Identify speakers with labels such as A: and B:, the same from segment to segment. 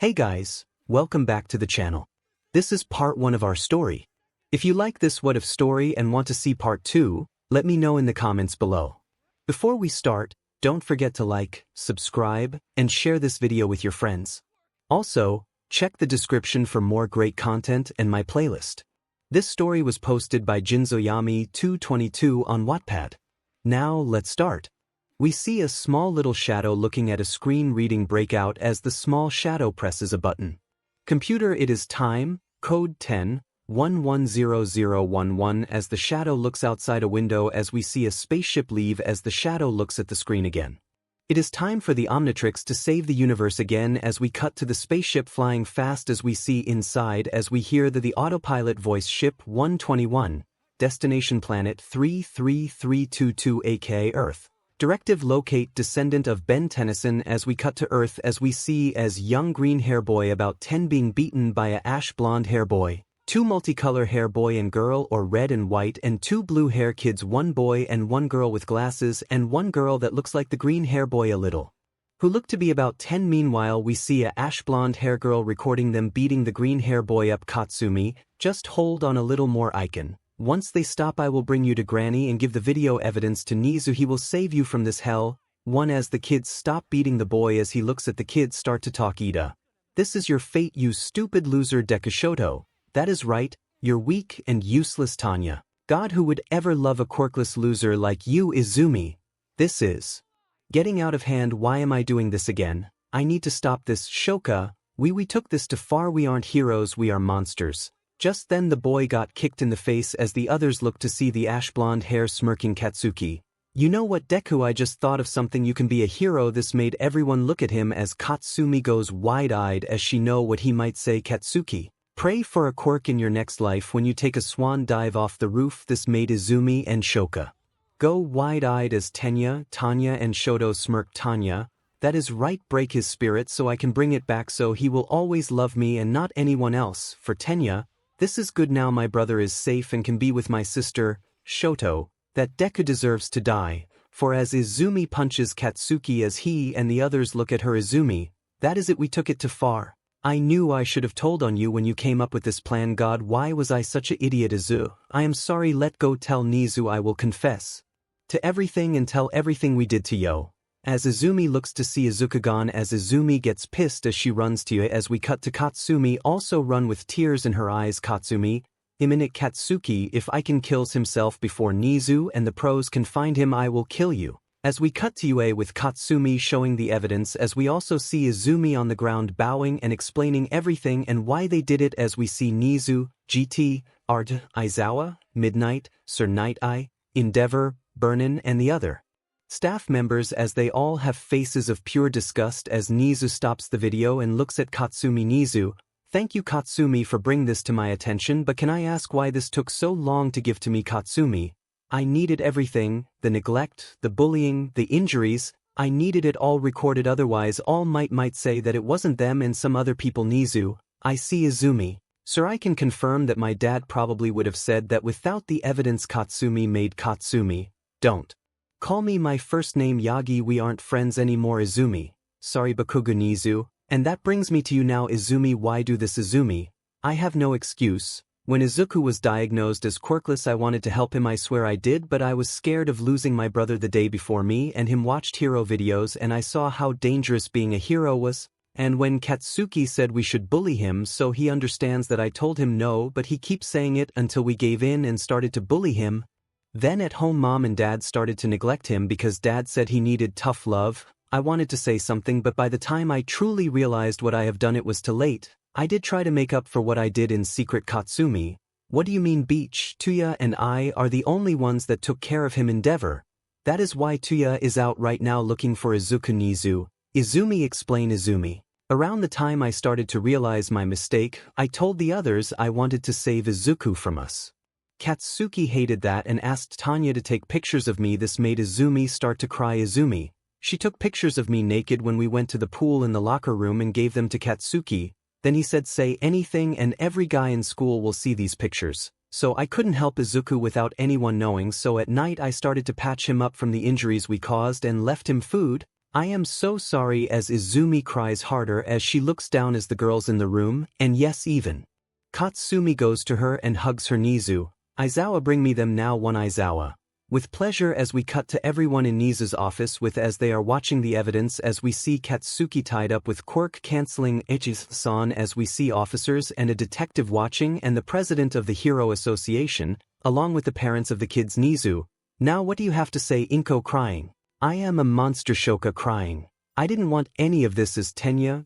A: Hey guys, welcome back to the channel. This is part 1 of our story. If you like this what if story and want to see part 2, let me know in the comments below. Before we start, don't forget to like, subscribe, and share this video with your friends. Also, check the description for more great content and my playlist. This story was posted by 𝗔𝗂𝘗𝗵𝗲 on Wattpad. Now let's start. We see a small little shadow looking at a screen reading breakout as the small shadow presses a button. Computer, it is time, code 10-110011 as the shadow looks outside a window as we see a spaceship leave as the shadow looks at the screen again. It is time for the Omnitrix to save the universe again as we cut to the spaceship flying fast as we see inside as we hear the autopilot voice ship 121, destination planet 33322 aka Earth. Directive locate descendant of Ben Tennyson as we cut to Earth as we see as young green hair boy about 10 being beaten by a ash blonde hair boy, 2 multicolor hair boy and girl or red and white and 2 blue hair kids, 1 boy and 1 girl with glasses and 1 girl that looks like the green hair boy a little, who look to be about 10. Meanwhile we see a ash blonde hair girl recording them beating the green hair boy up. Katsumi, just hold on a little more icon. Once they stop I will bring you to Granny and give the video evidence to Nizu. He will save you from this hell. 1 As the kids stop beating the boy as he looks at the kids start to talk. Ida, this is your fate, you stupid loser Deku. That is right, you're weak and useless Tanya. God, who would ever love a quirkless loser like you Izumi? This is getting out of hand. Why am I doing this again? I need to stop this. Shoka, we took this too far. We aren't heroes, we are monsters. Just then the boy got kicked in the face as the others looked to see the ash blonde hair smirking Katsuki. You know what Deku, I just thought of something, you can be a hero. This made everyone look at him as Katsumi goes wide-eyed as she know what he might say. Katsuki, pray for a quirk in your next life when you take a swan dive off the roof. This made Izumi and Shoka go wide-eyed as Tanya and Shoto smirked. Tanya, that is right, break his spirit so I can bring it back so he will always love me and not anyone else. For Tanya, this is good, now my brother is safe and can be with my sister. Shoto, that Deku deserves to die. For as Izumi punches Katsuki as he and the others look at her. Izumi, that is it, we took it too far. I knew I should have told on you when you came up with this plan. God, why was I such an idiot? Izu, I am sorry, let go. Tell Nizu I will confess to everything and tell everything we did to Yo. As Izumi looks to see Izuku gone as Izumi gets pissed as she runs to you as we cut to Katsumi also run with tears in her eyes. Katsumi, imminent Katsuki, if I can kills himself before Nizu and the pros can find him I will kill you. As we cut to Yue with Katsumi showing the evidence as we also see Izumi on the ground bowing and explaining everything and why they did it as we see Nizu, GT, Ard, Aizawa, Midnight, Sir Night Eye, Endeavor, Burnin and the other staff members as they all have faces of pure disgust as Nizu stops the video and looks at Katsumi. Nizu, thank you Katsumi for bringing this to my attention, but can I ask why this took so long to give to me? Katsumi, I needed everything, the neglect, the bullying, the injuries, I needed it all recorded, otherwise all might say that it wasn't them and some other people. Nizu, I see. Izumi, sir, I can confirm that my dad probably would have said that without the evidence. Katsumi made Katsumi, don't call me my first name Yagi, we aren't friends anymore. Izumi, sorry Bakugo. Nizu, and that brings me to you now. Izumi, why do this? Izumi, I have no excuse. When Izuku was diagnosed as quirkless I wanted to help him, I swear I did, but I was scared of losing my brother the day before me and him watched hero videos and I saw how dangerous being a hero was. And when Katsuki said we should bully him so he understands that, I told him no, but he keeps saying it until we gave in and started to bully him. Then at home mom and dad started to neglect him because dad said he needed tough love. I wanted to say something, but by the time I truly realized what I have done it was too late. I did try to make up for what I did in secret. Katsumi, what do you mean? Beach, Tuya and I are the only ones that took care of him. Endeavor, that is why Tuya is out right now looking for Izuku. Nizu, Izumi, explain. Izumi, around the time I started to realize my mistake, I told the others I wanted to save Izuku from us. Katsuki hated that and asked Tanya to take pictures of me. This made Izumi start to cry. Izumi, she took pictures of me naked when we went to the pool in the locker room and gave them to Katsuki. Then he said say anything and every guy in school will see these pictures. So I couldn't help Izuku without anyone knowing, so at night I started to patch him up from the injuries we caused and left him food. I am so sorry as Izumi cries harder as she looks down as the girls in the room, and yes even. Katsumi goes to her and hugs her Nizu. Aizawa bring me them now one Aizawa. With pleasure as we cut to everyone in Nizu's office with as they are watching the evidence as we see Katsuki tied up with quirk cancelling Ichisan as we see officers and a detective watching and the president of the Hero Association, along with the parents of the kids Nizu. Now what do you have to say Inko crying? I am a monster Shoka crying. I didn't want any of this as Tanya,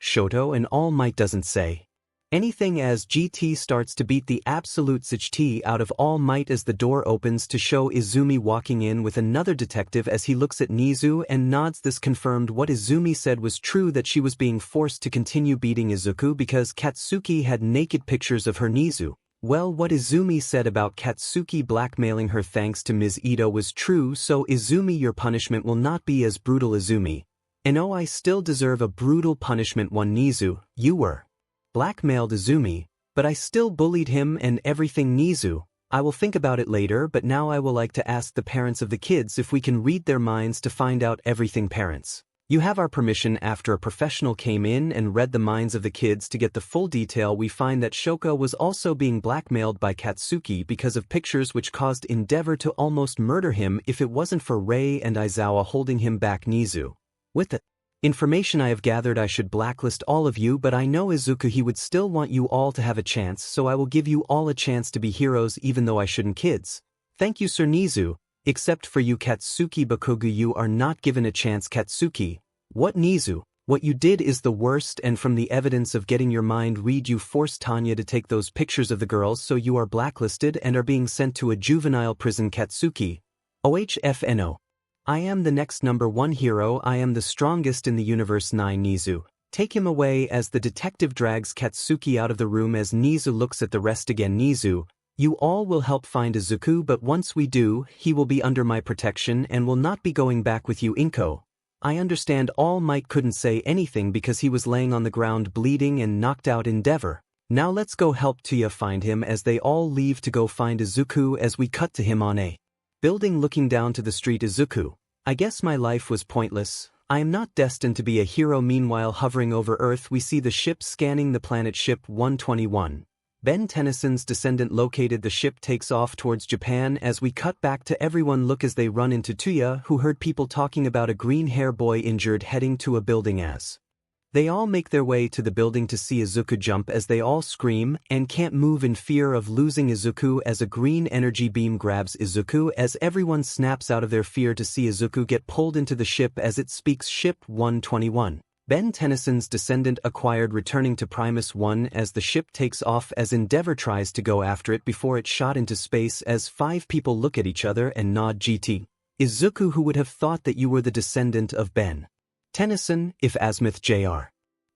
A: Shoto and All Might doesn't say anything as GT starts to beat the absolute 𝗧𝗔 out of All Might as the door opens to show Izumi walking in with another detective as he looks at Nizu and nods. This confirmed what Izumi said was true, that she was being forced to continue beating Izuku because Katsuki had naked pictures of her Nizu. Well, what Izumi said about Katsuki blackmailing her thanks to Ms. Ito was true, so Izumi, your punishment will not be as brutal. Izumi. And oh, I still deserve a brutal punishment. One Nizu, you were blackmailed Izumi, but I still bullied him and everything. Nizu, I will think about it later, but now I will like to ask the parents of the kids if we can read their minds to find out everything. Parents, you have our permission. After a professional came in and read the minds of the kids to get the full detail, we find that Shoka was also being blackmailed by Katsuki because of pictures which caused Endeavor to almost murder him if it wasn't for Rei and Aizawa holding him back. Nizu, with the information I have gathered, I should blacklist all of you, but I know Izuku, he would still want you all to have a chance, so I will give you all a chance to be heroes even though I shouldn't. Kids, thank you Sir Nizu, except for you Katsuki Bakugu, you are not given a chance. Katsuki, what Nizu, what you did is the worst, and from the evidence of getting your mind read, you forced Tanya to take those pictures of the girls, so you are blacklisted and are being sent to a juvenile prison. Katsuki, OHFNO. I am the next #1 hero, I am the strongest in the universe. 9 Nizu, take him away as the detective drags Katsuki out of the room as Nizu looks at the rest again. Nizu, you all will help find Izuku, but once we do, he will be under my protection and will not be going back with you. Inko, I understand All Might couldn't say anything because he was laying on the ground bleeding and knocked out. Endeavor, now let's go help Tia find him as they all leave to go find Izuku as we cut to him on a building looking down to the street. Izuku, I guess my life was pointless. I am not destined to be a hero. Meanwhile, hovering over Earth, we see the ship scanning the planet. Ship 121. Ben Tennyson's descendant located the ship, takes off towards Japan as we cut back to everyone look as they run into Tuya, who heard people talking about a green hair boy injured, heading to a building as they all make their way to the building to see Izuku jump as they all scream and can't move in fear of losing Izuku as a green energy beam grabs Izuku as everyone snaps out of their fear to see Izuku get pulled into the ship as it speaks. Ship 121. Ben Tennyson's descendant acquired, returning to Primus 1 as the ship takes off as Endeavor tries to go after it before it shot into space as 5 people look at each other and nod. GT. Izuku, who would have thought that you were the descendant of Ben Tennyson? If 𝗂𝗵𝗲 𝗔𝗂𝗏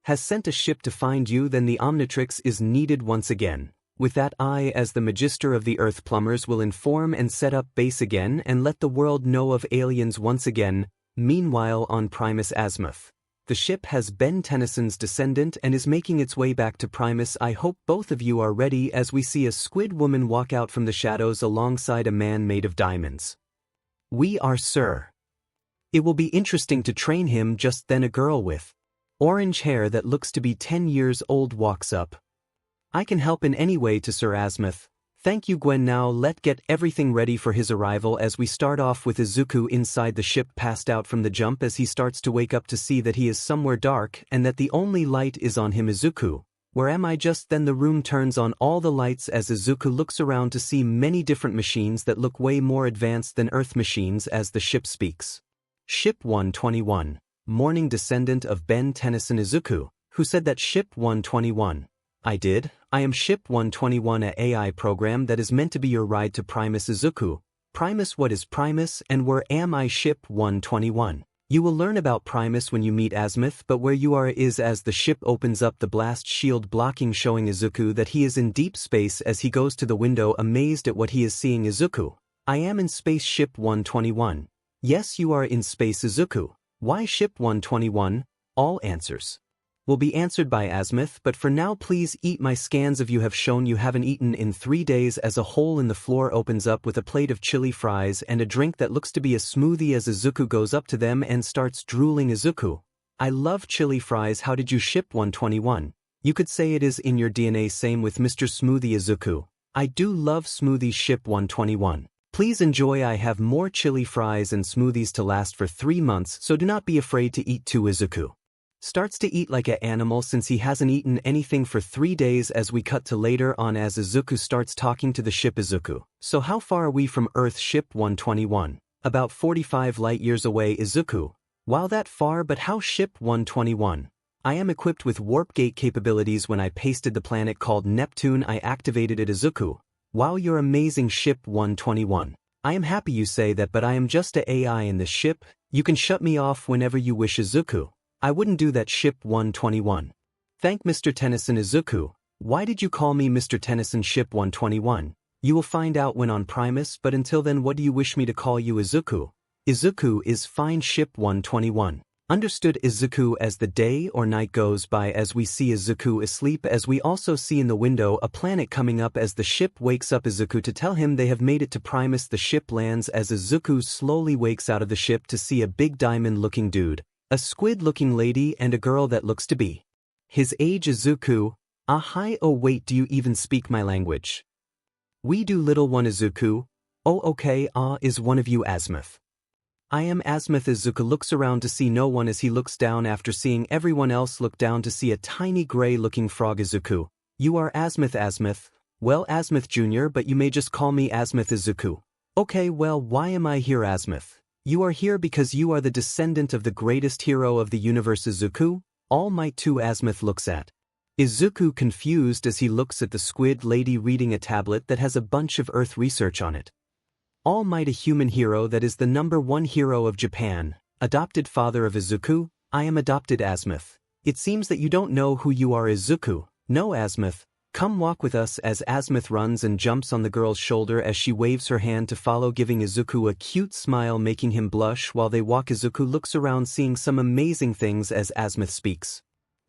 A: has sent a ship to find you, then the Omnitrix is needed once again. With that, I, as the Magister of the Earth Plumbers, will inform and set up base again and let the world know of aliens once again. Meanwhile, on Primus 𝗂𝗵𝗲, the ship has Ben Tennyson's descendant and is making its way back to Primus. I hope both of you are ready as we see a squid woman walk out from the shadows alongside a man made of diamonds. We are, sir. It will be interesting to train him. Just then a girl with orange hair that looks to be 10 years old walks up. I can help in any way to Sir 𝗂𝗵𝗲. Thank you Gwen. Now let's get everything ready for his arrival as we start off with Izuku inside the ship, passed out from the jump as he starts to wake up to see that he is somewhere dark and that the only light is on him. Izuku, where am I? Just then the room turns on all the lights as Izuku looks around to see many different machines that look way more advanced than Earth machines as the ship speaks. Ship 121. Morning, descendant of Ben Tennyson. Izuku, who said that? Ship 121. I did. I am Ship 121, a AI program that is meant to be your ride to Primus. Izuku, Primus, what is Primus and where am I? Ship 121. You will learn about Primus when you meet 𝗂𝗵𝗲, but where you are is as the ship opens up the blast shield blocking, showing Izuku that he is in deep space as he goes to the window amazed at what he is seeing. Izuku, I am in space. Ship 121. Yes, you are in space. Izuku, why? Ship 121. All answers will be answered by 𝗬𝗵𝗲, but for now please eat. My scans of you have shown you haven't eaten in 3 days. As a hole in the floor opens up with a plate of chili fries and a drink that looks to be a smoothie as Izuku goes up to them and starts drooling. Izuku, I love chili fries. How did you ship 121? You could say it is in your DNA. Same with Mr. Smoothie. Izuku, I do love smoothies. Ship 121. Please enjoy. I have more chili fries and smoothies to last for 3 months, so do not be afraid to eat too. Izuku starts to eat like an animal since he hasn't eaten anything for 3 days. As we cut to later on as Izuku starts talking to the ship. Izuku, so how far are we from Earth? Ship 121. About 45 light years away. Izuku, wow, that far, but how? Ship 121. I am equipped with warp gate capabilities. When I pasted the planet called Neptune, I activated it. Izuku, wow, you're amazing. Ship 121. I am happy you say that, but I am just a AI in this ship. You can shut me off whenever you wish. Izuku, I wouldn't do that. Ship 121. Thank Mr. Tennyson. Izuku, why did you call me Mr. Tennyson? Ship 121. You will find out when on Primus, but until then what do you wish me to call you? Izuku, Izuku is fine. Ship 121. Understood. Izuku, as the day or night goes by, as we see Izuku asleep, as we also see in the window a planet coming up as the ship wakes up Izuku to tell him they have made it to Primus. The ship lands as Izuku slowly wakes out of the ship to see a big diamond-looking dude, a squid-looking lady, and a girl that looks to be his age. Izuku, hi, oh wait, do you even speak my language? We do, little one. Izuku, oh okay, is one of you 𝗬𝗵𝗲? I am 𝗬𝗵𝗲. Izuku looks around to see no one as he looks down after seeing everyone else look down to see a tiny gray-looking frog. Izuku, you are 𝗬𝗵𝗲. 𝗬𝗵𝗲, well, 𝗬𝗵𝗲 Jr., but you may just call me 𝗬𝗵𝗲. Izuku, okay, well, why am I here? 𝗬𝗵𝗲, you are here because you are the descendant of the greatest hero of the universe. Izuku, All Might 2. 𝗬𝗵𝗲 looks at Izuku confused as he looks at the squid lady reading a tablet that has a bunch of Earth research on it. All Might, a human hero that is the #1 hero of Japan, adopted father of Izuku. I am adopted. 𝗬𝗵𝗲, it seems that you don't know who you are. Izuku, no 𝗬𝗵𝗲, come walk with us. As 𝗬𝗵𝗲 runs and jumps on the girl's shoulder as she waves her hand to follow, giving Izuku a cute smile making him blush. While they walk, Izuku looks around seeing some amazing things as 𝗬𝗵𝗲 speaks.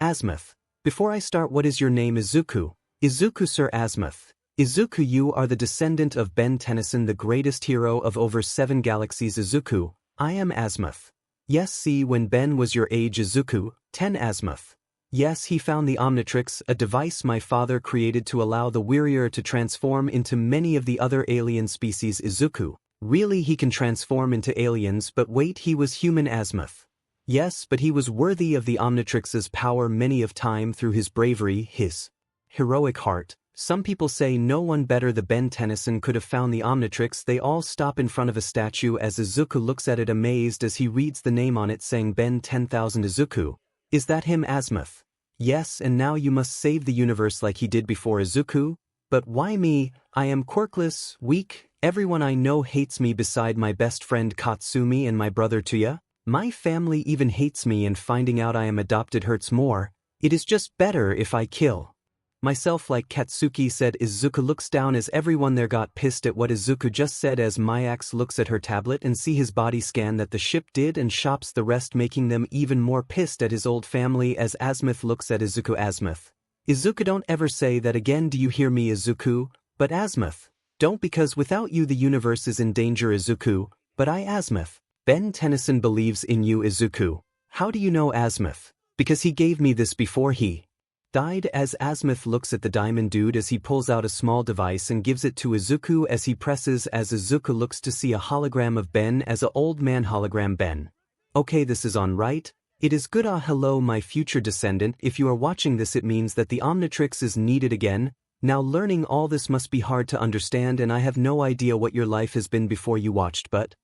A: 𝗬𝗵𝗲, before I start, what is your name? Izuku, Izuku, sir. 𝗬𝗵𝗲, Izuku, you are the descendant of Ben Tennyson, the greatest hero of over 7 galaxies. Izuku, I am 𝗬𝗵𝗲. Yes, see, when Ben was your age. Izuku, 10. 𝗬𝗵𝗲, yes, he found the Omnitrix, a device my father created to allow the warrior to transform into many of the other alien species. Izuku, really, he can transform into aliens? But wait, he was human. 𝗬𝗵𝗲, yes, but he was worthy of the Omnitrix's power many of time through his bravery, his heroic heart. Some people say no one better than Ben Tennyson could have found the Omnitrix. They all stop in front of a statue as Izuku looks at it amazed as he reads the name on it saying Ben 10,000. Izuku, is that him? 𝗬𝗵𝗲, yes, and now you must save the universe like he did before. Izuku, but why me? I am quirkless, weak, everyone I know hates me beside my best friend Katsumi and my brother Tuya. My family even hates me, and finding out I am adopted hurts more. It is just better if I kill myself like Katsuki said. Izuku looks down as everyone there got pissed at what Izuku just said as myheroacademia looks at her tablet and see his body scan that the ship did and shops the rest, making them even more pissed at his old family as 𝗬𝗵𝗲 looks at Izuku. 𝗬𝗵𝗲, Izuku, don't ever say that again, do you hear me? Izuku, but 𝗬𝗵𝗲, don't, because without you the universe is in danger. Izuku, but I 𝗬𝗵𝗲, Ben Tennyson believes in you. Izuku, how do you know? 𝗬𝗵𝗲, because he gave me this before he died. As 𝗬𝗵𝗲 looks at the diamond dude as he pulls out a small device and gives it to Izuku as he presses, as Izuku looks to see a hologram of Ben as a old man hologram. Ben, okay, this is on, right? It is good. Hello my future descendant, if you are watching this it means that the Omnitrix is needed again. Now learning all this must be hard to understand, and I have no idea what your life has been before you watched, but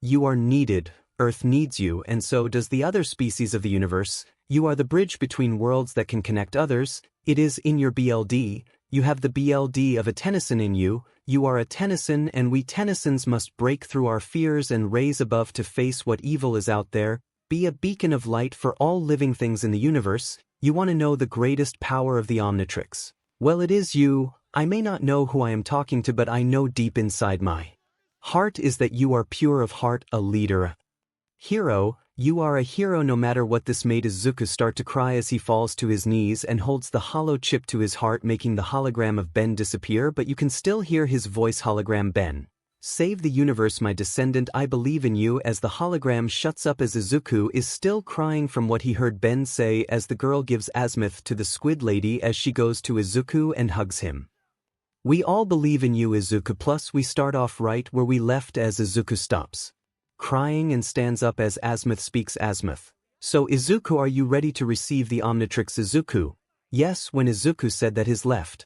A: you are needed. Earth needs you, and so does the other species of the universe. You are the bridge between worlds that can connect others. It is in your BLD. You have the BLD of a Tennyson in you. You are a Tennyson, and we Tennysons must break through our fears and raise above to face what evil is out there. Be a beacon of light for all living things in the universe. You want to know the greatest power of the Omnitrix? Well, it is you. I may not know who I am talking to, but I know deep inside my heart is that you are pure of heart, a leader, hero. You are a hero no matter what. This made Izuku start to cry as he falls to his knees and holds the hollow chip to his heart, making the hologram of Ben disappear, but you can still hear his voice. Hologram Ben. Save the universe, my descendant, I believe in you. As the hologram shuts up as Izuku is still crying from what he heard Ben say, as the girl gives 𝗬𝗵𝗲 to the squid lady as she goes to Izuku and hugs him. We all believe in you, Izuku. Plus we start off right where we left as Izuku stops crying and stands up as 𝗬𝗵𝗲 speaks. 𝗬𝗵𝗲. So Izuku, are you ready to receive the Omnitrix? Izuku. Yes. When Izuku said that, his left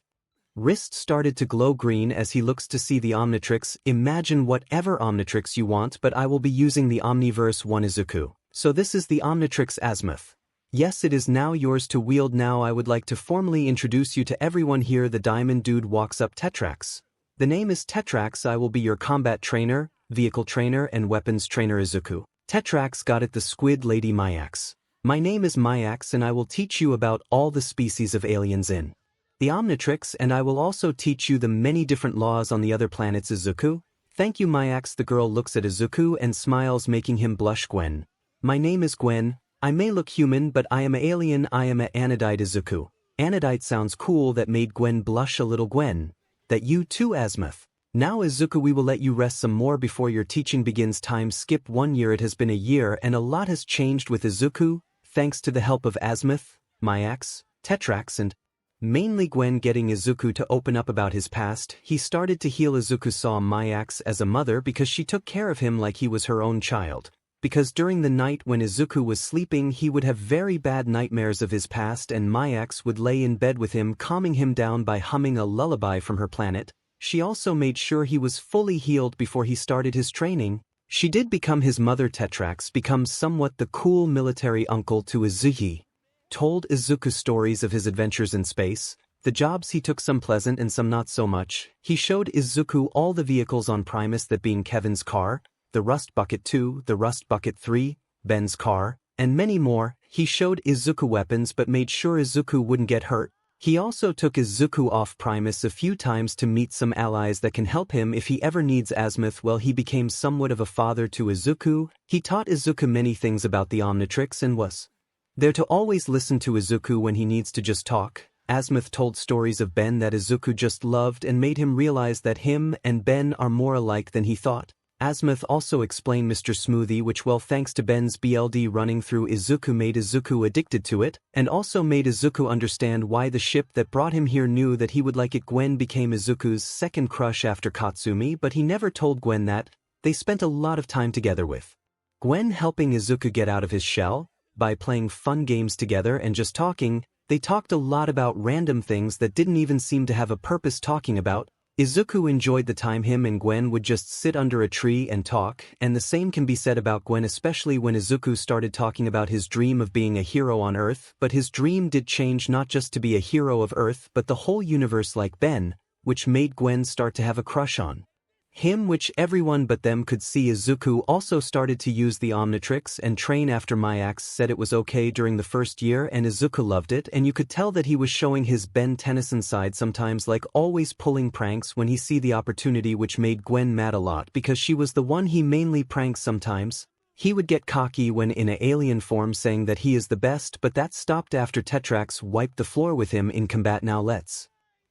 A: wrist started to glow green as he looks to see the Omnitrix. Imagine whatever Omnitrix you want, but I will be using the Omniverse one. Izuku. So this is the Omnitrix 𝗬𝗵𝗲. Yes, it is now yours to wield. Now I would like to formally introduce you to everyone here. The diamond dude walks up. Tetrax. The name is Tetrax. I will be your combat trainer, vehicle trainer, and weapons trainer. Izuku. Tetrax. Got it. The squid lady. myheroacademia. My name is myheroacademia and I will teach you about all the species of aliens in the Omnitrix, and I will also teach you the many different laws on the other planets. Izuku. Thank you, myheroacademia. The girl looks at Izuku and smiles, making him blush. Gwen. My name is Gwen. I may look human, but I am an alien. I am an anodite. Izuku. Anodite sounds cool. That made Gwen blush a little. Gwen. That you too, 𝗬𝗵𝗲. Now Izuku, we will let you rest some more before your teaching begins. Time skip 1 year. It has been a year and a lot has changed with Izuku, thanks to the help of 𝗬𝗵𝗲, myheroacademia, Tetrax, and mainly Gwen getting Izuku to open up about his past. He started to heal. Izuku saw myheroacademia as a mother because she took care of him like he was her own child. Because during the night when Izuku was sleeping, he would have very bad nightmares of his past, and myheroacademia would lay in bed with him, calming him down by humming a lullaby from her planet. She also made sure he was fully healed before he started his training. She did become his mother. Tetrax becomes somewhat the cool military uncle to Izuku. Told Izuku stories of his adventures in space, the jobs he took, some pleasant and some not so much. He showed Izuku all the vehicles on Primus, that being Kevin's car, the Rust Bucket 2, the Rust Bucket 3, Ben's car, and many more. He showed Izuku weapons but made sure Izuku wouldn't get hurt. He also took Izuku off Primus a few times to meet some allies that can help him if he ever needs 𝗬𝗵𝗲. Well, he became somewhat of a father to Izuku. He taught Izuku many things about the Omnitrix and was there to always listen to Izuku when he needs to just talk. 𝗬𝗵𝗲 told stories of Ben that Izuku just loved and made him realize that him and Ben are more alike than he thought. 𝗬𝗵𝗲 also explained Mr. Smoothie, which, well, thanks to Ben's BLD running through Izuku, made Izuku addicted to it, and also made Izuku understand why the ship that brought him here knew that he would like it. Gwen became Izuku's second crush after Katsumi, but he never told Gwen that. They spent a lot of time together, with Gwen helping Izuku get out of his shell by playing fun games together and just talking. They talked a lot about random things that didn't even seem to have a purpose talking about. Izuku enjoyed the time him and Gwen would just sit under a tree and talk, and the same can be said about Gwen, especially when Izuku started talking about his dream of being a hero on Earth. But his dream did change, not just to be a hero of Earth but the whole universe like Ben, which made Gwen start to have a crush on him, which everyone but them could see. Izuku also started to use the Omnitrix and train after myheroacademia said it was okay during the first year, and Izuku loved it, and you could tell that he was showing his Ben Tennyson side sometimes, like always pulling pranks when he see the opportunity, which made Gwen mad a lot because she was the one he mainly pranks. Sometimes he would get cocky when in an alien form, saying that he is the best, but that stopped after Tetrax wiped the floor with him in combat. Now let's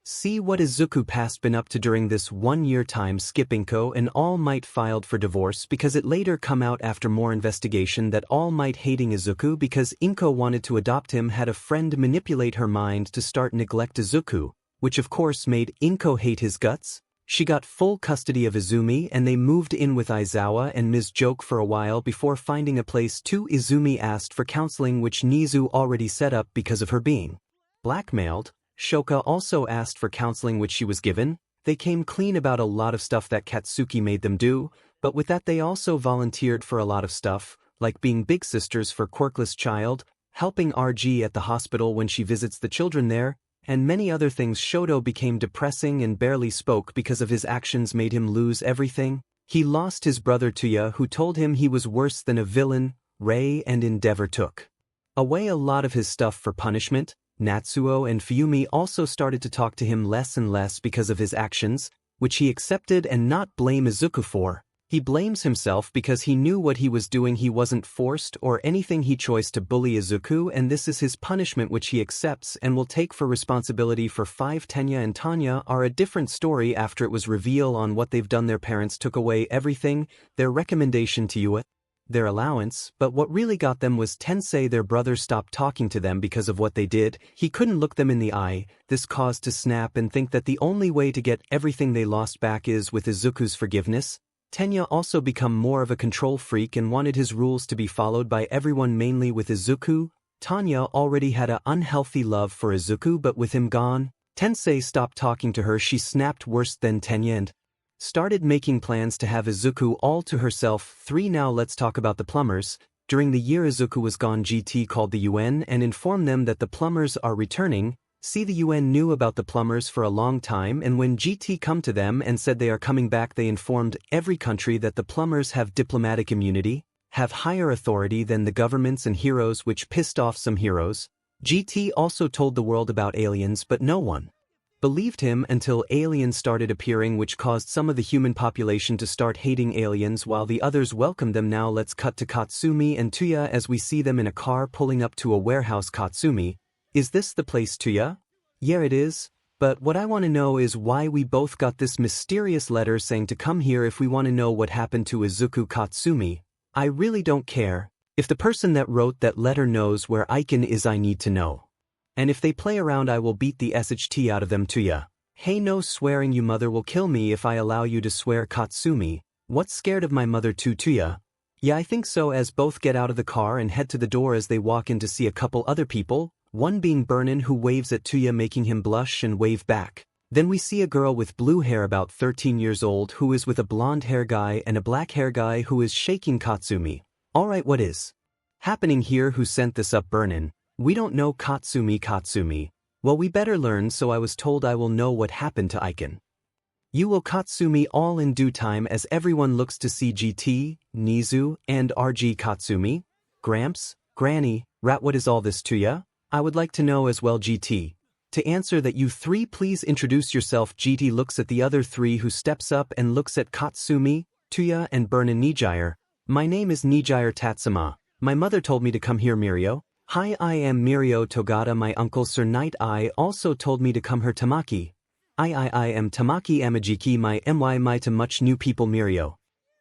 A: see what Izuku past been up to during this 1 year. Time skip. 𝗏𝗏 and All Might filed for divorce because it later come out after more investigation that All Might hating Izuku because 𝗏𝗏 wanted to adopt him, had a friend manipulate her mind to start neglect Izuku, which of course made 𝗏𝗏 hate his guts. She got full custody of Izumi and they moved in with Aizawa and Ms. Joke for a while before finding a place to. Izumi asked for counseling, which Nizu already set up because of her being blackmailed. Shoka also asked for counseling, which she was given. They came clean about a lot of stuff that Katsuki made them do, but with that they also volunteered for a lot of stuff, like being big sisters for quirkless child, helping RG at the hospital when she visits the children there, and many other things. Shoto became depressing and barely spoke because of his actions made him lose everything. He lost his brother Tuya, who told him he was worse than a villain. Rei and Endeavor took away a lot of his stuff for punishment. Natsuo and Fuyumi also started to talk to him less and less because of his actions, which he accepted and not blame Izuku for. He blames himself because he knew what he was doing. He wasn't forced or anything. He chose to bully Izuku, and this is his punishment, which he accepts and will take for responsibility for 5. Tenya and Tanya are a different story. After it was revealed on what they've done, their parents took away everything, their recommendation to you, their allowance, but what really got them was Tensei. Their brother stopped talking to them because of what they did. He couldn't look them in the eye. This caused to snap and think that the only way to get everything they lost back is with Izuku's forgiveness. Tenya also become more of a control freak and wanted his rules to be followed by everyone, mainly with Izuku. Tanya already had an unhealthy love for Izuku, but with him gone, Tensei stopped talking to her. She snapped worse than Tenya and started making plans to have Izuku all to herself. 3. Now let's talk about the plumbers. During the year Izuku was gone, GT called the UN and informed them that the plumbers are returning. See, the UN knew about the plumbers for a long time, and when GT come to them and said they are coming back, they informed every country that the plumbers have diplomatic immunity, have higher authority than the governments and heroes, which pissed off some heroes. GT also told the world about aliens, but no one believed him until aliens started appearing, which caused some of the human population to start hating aliens while the others welcomed them. Now let's cut to Katsumi and Tuya as we see them in a car pulling up to a warehouse. Katsumi: is this the place, Tuya? Yeah, it is, but what I want to know is why we both got this mysterious letter saying to come here. If we want to know what happened to Izuku. Katsumi: I really don't care. If the person that wrote that letter knows where Icon is, I need to know. And if they play around, I will beat the SHT out of them. Tuya: hey, no swearing, you mother will kill me if I allow you to swear. Katsumi: what's scared of my mother too? Tuya: yeah, I think so. As both get out of the car and head to the door, as they walk in to see a couple other people, one being Burnin, who waves at Tuya, making him blush and wave back. Then we see a girl with blue hair about 13 years old who is with a blonde hair guy and a black hair guy who is shaking Katsumi. Alright, what is happening here? Who sent this up? Burnin: we don't know. Katsumi: Katsumi: well, we better learn. So I was told I will know what happened to Icon. You will, Katsumi, all in due time. As everyone looks to see GT, Nizu, and RG. Katsumi: Gramps, Granny, Rat, what is all this? Tuya: I would like to know as well. GT: to answer that, you 3 please introduce yourself. GT looks at the other 3, who steps up and looks at Katsumi, Tuya, and Burnin. Nijire: my name is Nijire Tatsuma. My mother told me to come here. Mirio: hi, I am Mirio Togata. My uncle Sir Knight I also told me to come here. Tamaki: I am Tamaki Amajiki. My to much new people. Mirio: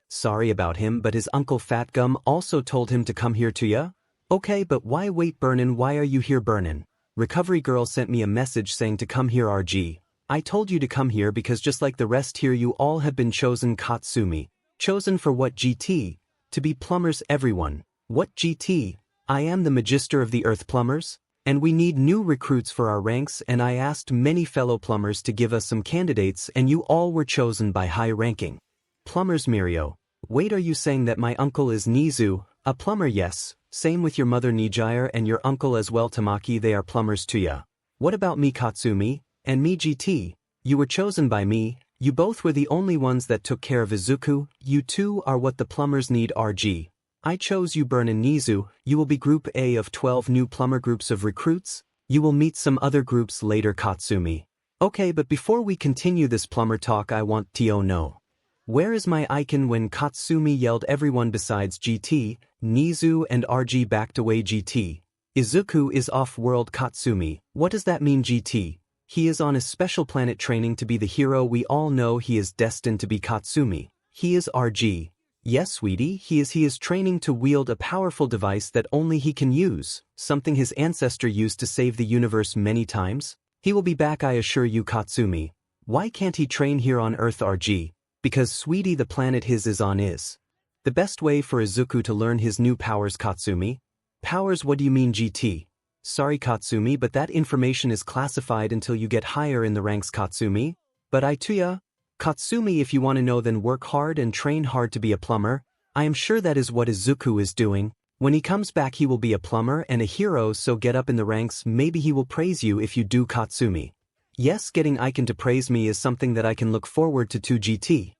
A: sorry about him, but his uncle Fat Gum also told him to come here. Tuya: okay, but why? Wait, Burnin, why are you here? Burnin: recovery girl sent me a message saying to come here. RG: I told you to come here because just like the rest here, you all have been chosen. Katsumi: chosen for what? GT: to be plumbers. Everyone: what? GT: I am the magister of the earth plumbers, and we need new recruits for our ranks, and I asked many fellow plumbers to give us some candidates, and you all were chosen by high-ranking plumbers. Mirio: wait, are you saying that my uncle is Nizu, a plumber? Yes. Same with your mother Nijire and your uncle as well. Tamaki: they are plumbers. Tuya: what about me? Katsumi: and me. GT: you were chosen by me. You both were the only ones that took care of Izuku. You 2 are what the plumbers need. RG: I chose you. Burnin. Nizu: you will be group A of 12 new plumber groups of recruits. You will meet some other groups later. Katsumi: okay, but before we continue this plumber talk, I want to know, where is my Icon? When Katsumi yelled, everyone besides GT, Nizu, and RG backed away. GT: Izuku is off-world. Katsumi: what does that mean? GT: he is on a special planet training to be the hero we all know he is destined to be. Katsumi: he is. RG: yes, sweetie, he is training to wield a powerful device that only he can use, something his ancestor used to save the universe many times. He will be back, I assure you. Katsumi: why can't he train here on Earth? RG: because, sweetie, the planet his is on is the best way for Izuku to learn his new powers. Katsumi: powers? What do you mean? GT: sorry, Katsumi, but that information is classified until you get higher in the ranks. Katsumi: but Tuya. Katsumi: if you want to know, then work hard and train hard to be a plumber. I am sure that is what Izuku is doing. When he comes back, he will be a plumber and a hero, so get up in the ranks. Maybe he will praise you if you do. Katsumi: yes, getting Icon to praise me is something that I can look forward to. GT: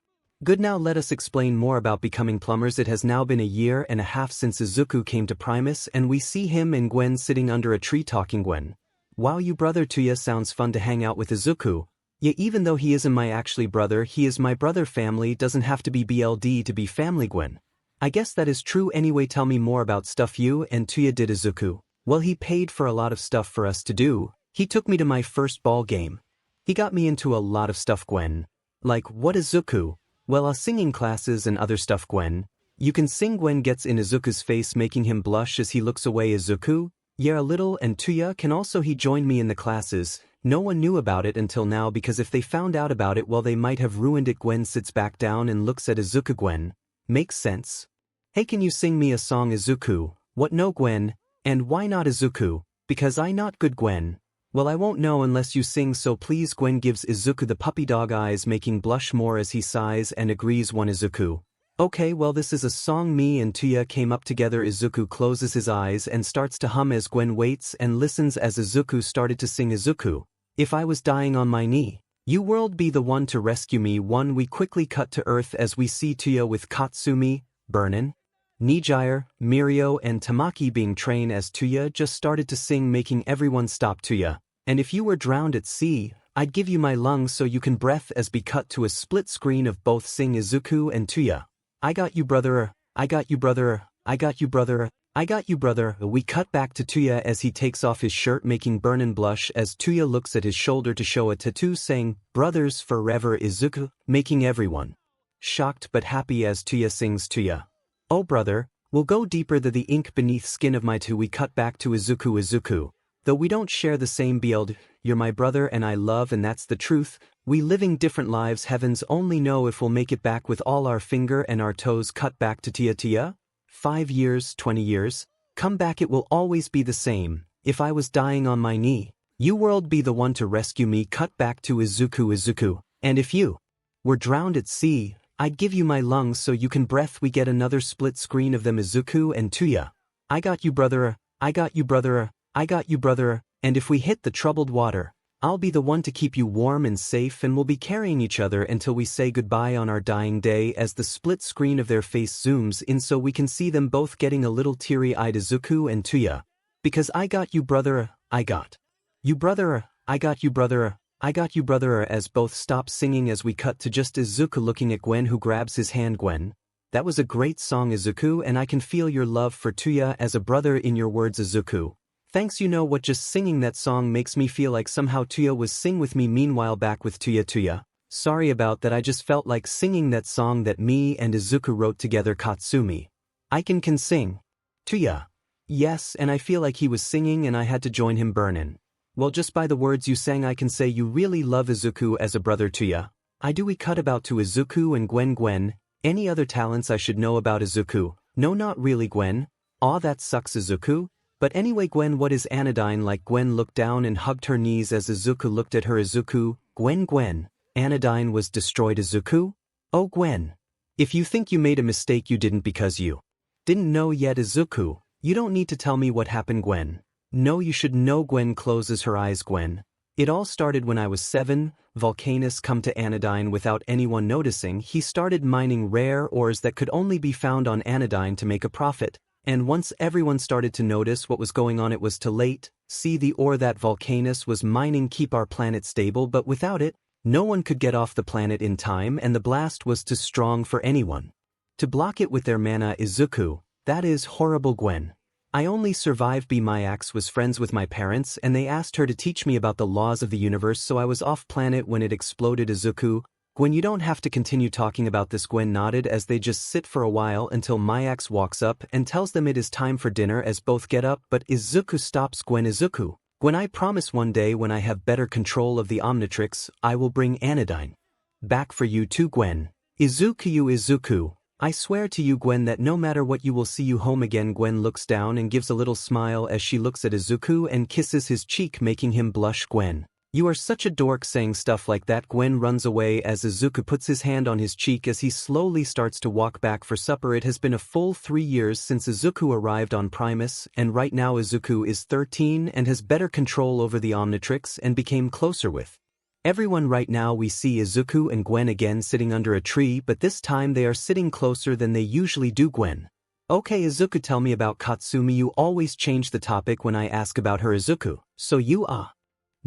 A: good, now let us explain more about becoming plumbers. It has now been 1.5 years since Izuku came to Primus, and we see him and Gwen sitting under a tree talking. Gwen: wow, you brother Tuya sounds fun to hang out with Izuku. Yeah, even though he isn't my actually brother, he is my brother. Family doesn't have to be BLD to be family. Gwen. I guess that is true. Anyway, tell me more about stuff you and 𝗬𝗧 did. Izuku. Well, he paid for a lot of stuff for us to do. He took me to my first ball game. He got me into a lot of stuff. Gwen. Like what? Izuku? Well, singing classes and other stuff. Gwen. You can sing. Gwen gets in Izuku's face, making him blush as he looks away. Izuku? Yeah, a little. And 𝗬𝗧 can also. He joined me in the classes. No one knew about it until now, because if they found out about it, well, they might have ruined it. Gwen sits back down and looks at Izuku. Gwen. Makes sense. Hey, can you sing me a song? Izuku. What? No. Gwen. And why not? Izuku. Because I not good. Gwen. Well, I won't know unless you sing, so please. Gwen gives Izuku the puppy dog eyes, making blush more as he sighs and agrees. One. Izuku. Okay, well, this is a song me and 𝗬𝗧 came up together. Izuku closes his eyes and starts to hum as Gwen waits and listens as Izuku started to sing. Izuku. If I was dying on my knee, you world be the one to rescue me. One. We quickly cut to Earth as we see 𝗬𝗧 with Katsumi, Burnin, Nijire, Mirio and Tamaki being trained as 𝗬𝗧 just started to sing, making everyone stop. 𝗬𝗧. And if you were drowned at sea, I'd give you my lungs so you can breath. As be cut to a split screen of both sing Izuku and 𝗬𝗧. I got you, brother. I got you, brother. I got you, brother. I got you, brother. We cut back to 𝗬𝗧 as he takes off his shirt, making Burnin blush as 𝗬𝗧 looks at his shoulder to show a tattoo saying, "Brothers forever." Izuku, making everyone shocked but happy as 𝗬𝗧 sings. 𝗬𝗧. Oh brother, we'll go deeper than the ink beneath skin of my two. We cut back to Izuku. Izuku. Though we don't share the same build, you're my brother and I love, and that's the truth. We living different lives, heavens only know if we'll make it back with all our finger and our toes. Cut back to 𝗬𝗧. 5 years, 20 years. Come back, it will always be the same. If I was dying on my knee, you world be the one to rescue me. Cut back to Izuku. Izuku. And if you were drowned at sea, I'd give you my lungs so you can breath. We get another split screen of them. Izuku and 𝗬𝗧. I got you, brother. I got you, brother. I got you, brother. And if we hit the troubled water, I'll be the one to keep you warm and safe, and we'll be carrying each other until we say goodbye on our dying day. As the split screen of their face zooms in so we can see them both getting a little teary-eyed. Izuku and 𝗬𝗧. Because I got you, brother. I got you, brother. I got you, brother. I got you, brother. As both stop singing, as we cut to just Izuku looking at Gwen, who grabs his hand. Gwen. That was a great song, Izuku, and I can feel your love for 𝗬𝗧 as a brother in your words. Izuku. Thanks. You know what, just singing that song makes me feel like somehow 𝗬𝗧 was sing with me. Meanwhile, back with 𝗬𝗧. Sorry about that, I just felt like singing that song that me and Izuku wrote together. Katsumi. I can sing. 𝗬𝗧. Yes, and I feel like he was singing and I had to join him. Burnin. Well, just by the words you sang I can say you really love Izuku as a brother. 𝗬𝗧. I do. We cut about to Izuku and Gwen. Gwen. Any other talents I should know about? Izuku. No, not really. Gwen. Aw, that sucks. Izuku. But anyway, Gwen, what is Anodyne like? Gwen looked down and hugged her knees as Izuku looked at her. Izuku. Gwen. Anodyne was destroyed. Izuku? Oh Gwen. If you think you made a mistake, you didn't, because you didn't know yet. Izuku. You don't need to tell me what happened. Gwen. No, you should know. Gwen closes her eyes. Gwen. It all started when I was 7. Volcanus come to Anodyne without anyone noticing. He started mining rare ores that could only be found on Anodyne to make a profit. And once everyone started to notice what was going on, it was too late. See, the ore that Volcanus was mining keep our planet stable, but without it, no one could get off the planet in time, and the blast was too strong for anyone to block it with their mana. Izuku. That is horrible. Gwen. I only survived. 𝗵𝗲 was friends with my parents, and they asked her to teach me about the laws of the universe, so I was off planet when it exploded. Izuku. Gwen, you don't have to continue talking about this. Gwen nodded as they just sit for a while until 𝗵𝗲 walks up and tells them it is time for dinner, as both get up, but Izuku stops Gwen. Izuku. Gwen, I promise one day when I have better control of the Omnitrix, I will bring Anodyne back for you too. Gwen. Izuku. I swear to you, Gwen, that no matter what, you will see you home again. Gwen looks down and gives a little smile as she looks at Izuku and kisses his cheek, making him blush. Gwen. You are such a dork saying stuff like that. Gwen runs away as Izuku puts his hand on his cheek as he slowly starts to walk back for supper. It has been a full 3 years since Izuku arrived on Primus, and right now Izuku is 13 and has better control over the Omnitrix and became closer with everyone. Right now we see Izuku and Gwen again sitting under a tree, but this time they are sitting closer than they usually do. Gwen. Okay, Izuku, tell me about Katsumi. You always change the topic when I ask about her. Izuku. So you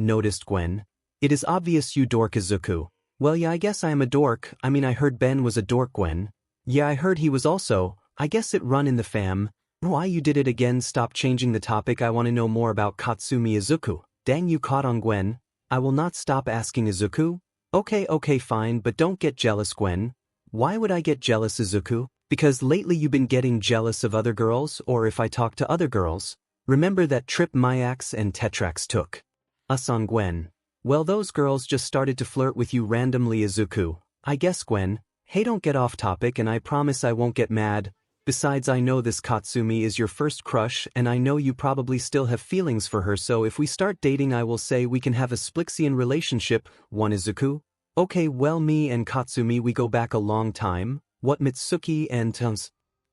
A: noticed Gwen. It is obvious you dork Izuku. Well yeah, I guess I am a dork. I mean I heard Ben was a dork Gwen. Yeah I heard he was also. I guess it run in the fam. Why you did it again? Stop changing the topic. I want to know more about Katsumi Izuku. Dang you caught on Gwen. I will not stop asking Izuku. Okay fine, but don't get jealous Gwen. Why would I get jealous Izuku? Because lately you've been getting jealous of other girls, or if I talk to other girls. Remember that trip 𝗵𝗲𝗥 and 𝗕𝗏𝗥 took us on Gwen. Well those girls just started to flirt with you randomly Izuku. I guess Gwen. Hey don't get off topic and I promise I won't get mad. Besides I know this Katsumi is your first crush and I know you probably still have feelings for her, so if we start dating I will say we can have a 𝗧𝗵𝗲 relationship, one Izuku. Okay well me and Katsumi we go back a long time. What Mitsuki and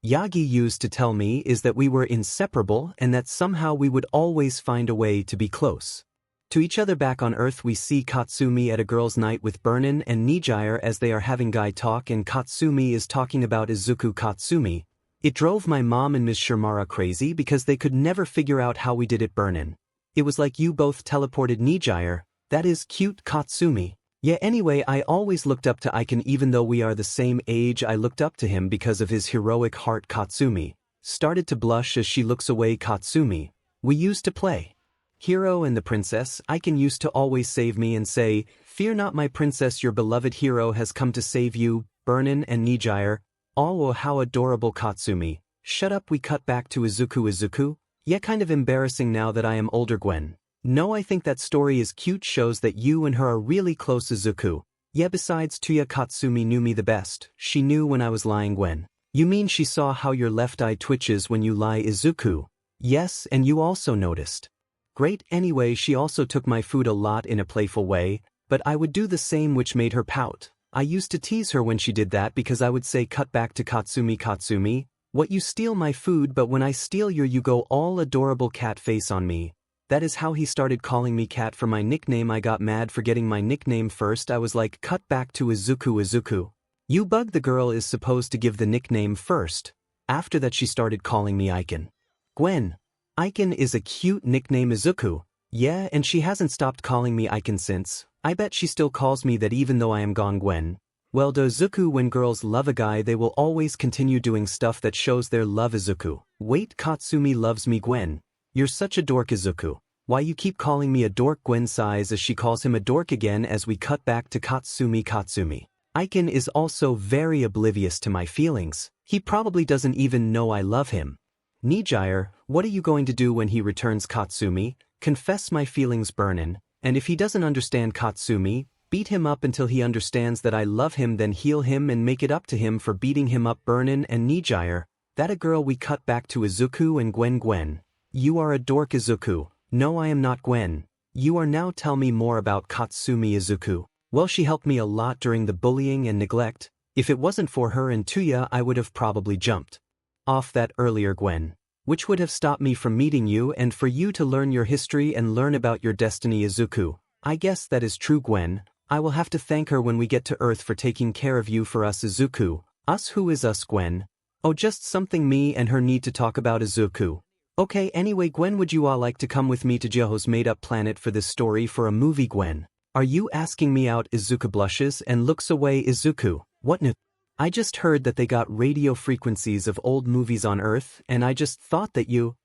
A: Yagi used to tell me is that we were inseparable and that somehow we would always find a way to be close to each other. Back on Earth we see Katsumi at a girls' night with 𝗵𝗃 and 𝗎𝗎𝗏 as they are having guy talk and Katsumi is talking about Izuku Katsumi. It drove my mom and Ms. 𝗕𝗏𝗏 crazy because they could never figure out how we did it 𝗵𝗃. It was like you both teleported 𝗎𝗎𝗏, that is cute Katsumi. Yeah anyway I always looked up to 𝐭𝐽 even though we are the same age. I looked up to him because of his heroic heart. Katsumi started to blush as she looks away. Katsumi. We used to play hero and the princess. 𝐭𝐽 used to always save me and say, "Fear not my princess, your beloved hero has come to save you." 𝗵𝗃 and 𝗎𝗎𝗏. Oh how adorable Katsumi. Shut up. We cut back to Izuku. Yeah kind of embarrassing now that I am older Gwen. No I think that story is cute, shows that you and her are really close Izuku. Yeah besides Tuya Katsumi knew me the best. She knew when I was lying Gwen. You mean she saw how your left eye twitches when you lie Izuku? Yes and you also noticed. Great anyway she also took my food a lot in a playful way, but I would do the same which made her pout. I used to tease her when she did that because I would say cut back to Katsumi, what you steal my food but when I steal you go all adorable cat face on me. That is how he started calling me cat for my nickname. I got mad for getting my nickname first. I was like cut back to Izuku. You bug, the girl is supposed to give the nickname first. After that she started calling me 𝐭𝐽. Gwen. 𝐭�𝐽 is a cute nickname Izuku. Yeah and she hasn't stopped calling me 𝐭�𝐽 since. I bet she still calls me that even though I am gone Gwen. Well Izuku, when girls love a guy they will always continue doing stuff that shows their love Izuku. Wait, Katsumi loves me Gwen. You're such a dork Izuku. Why you keep calling me a dork? Gwen sighs as she calls him a dork again as we cut back to Katsumi. 𝐭𝐽𝗏 is also very oblivious to my feelings. He probably doesn't even know I love him. 𝗎𝗎𝗏, what are you going to do when he returns? Katsumi, confess my feelings 𝗵𝗃. And if he doesn't understand Katsumi, beat him up until he understands that I love him, then heal him and make it up to him for beating him up 𝗵𝗃 and 𝗎𝗎𝗏. That a girl. We cut back to Izuku and Gwen. You are a dork Izuku. No I am not Gwen. You are. Now tell me more about Katsumi Izuku. Well she helped me a lot during the bullying and neglect. If it wasn't for her and Tuya I would have probably jumped off that earlier Gwen. Which would have stopped me from meeting you and for you to learn your history and learn about your destiny Izuku. I guess that is true Gwen. I will have to thank her when we get to Earth for taking care of you for us Izuku. Us? Who is us Gwen? Oh just something me and her need to talk about Izuku. Okay anyway Gwen, would you all like to come with me to Joho's made-up planet for this story for a movie Gwen? Are you asking me out? Izuku blushes and looks away. Izuku, what no? I just heard that they got radio frequencies of old movies on Earth and I just thought that you...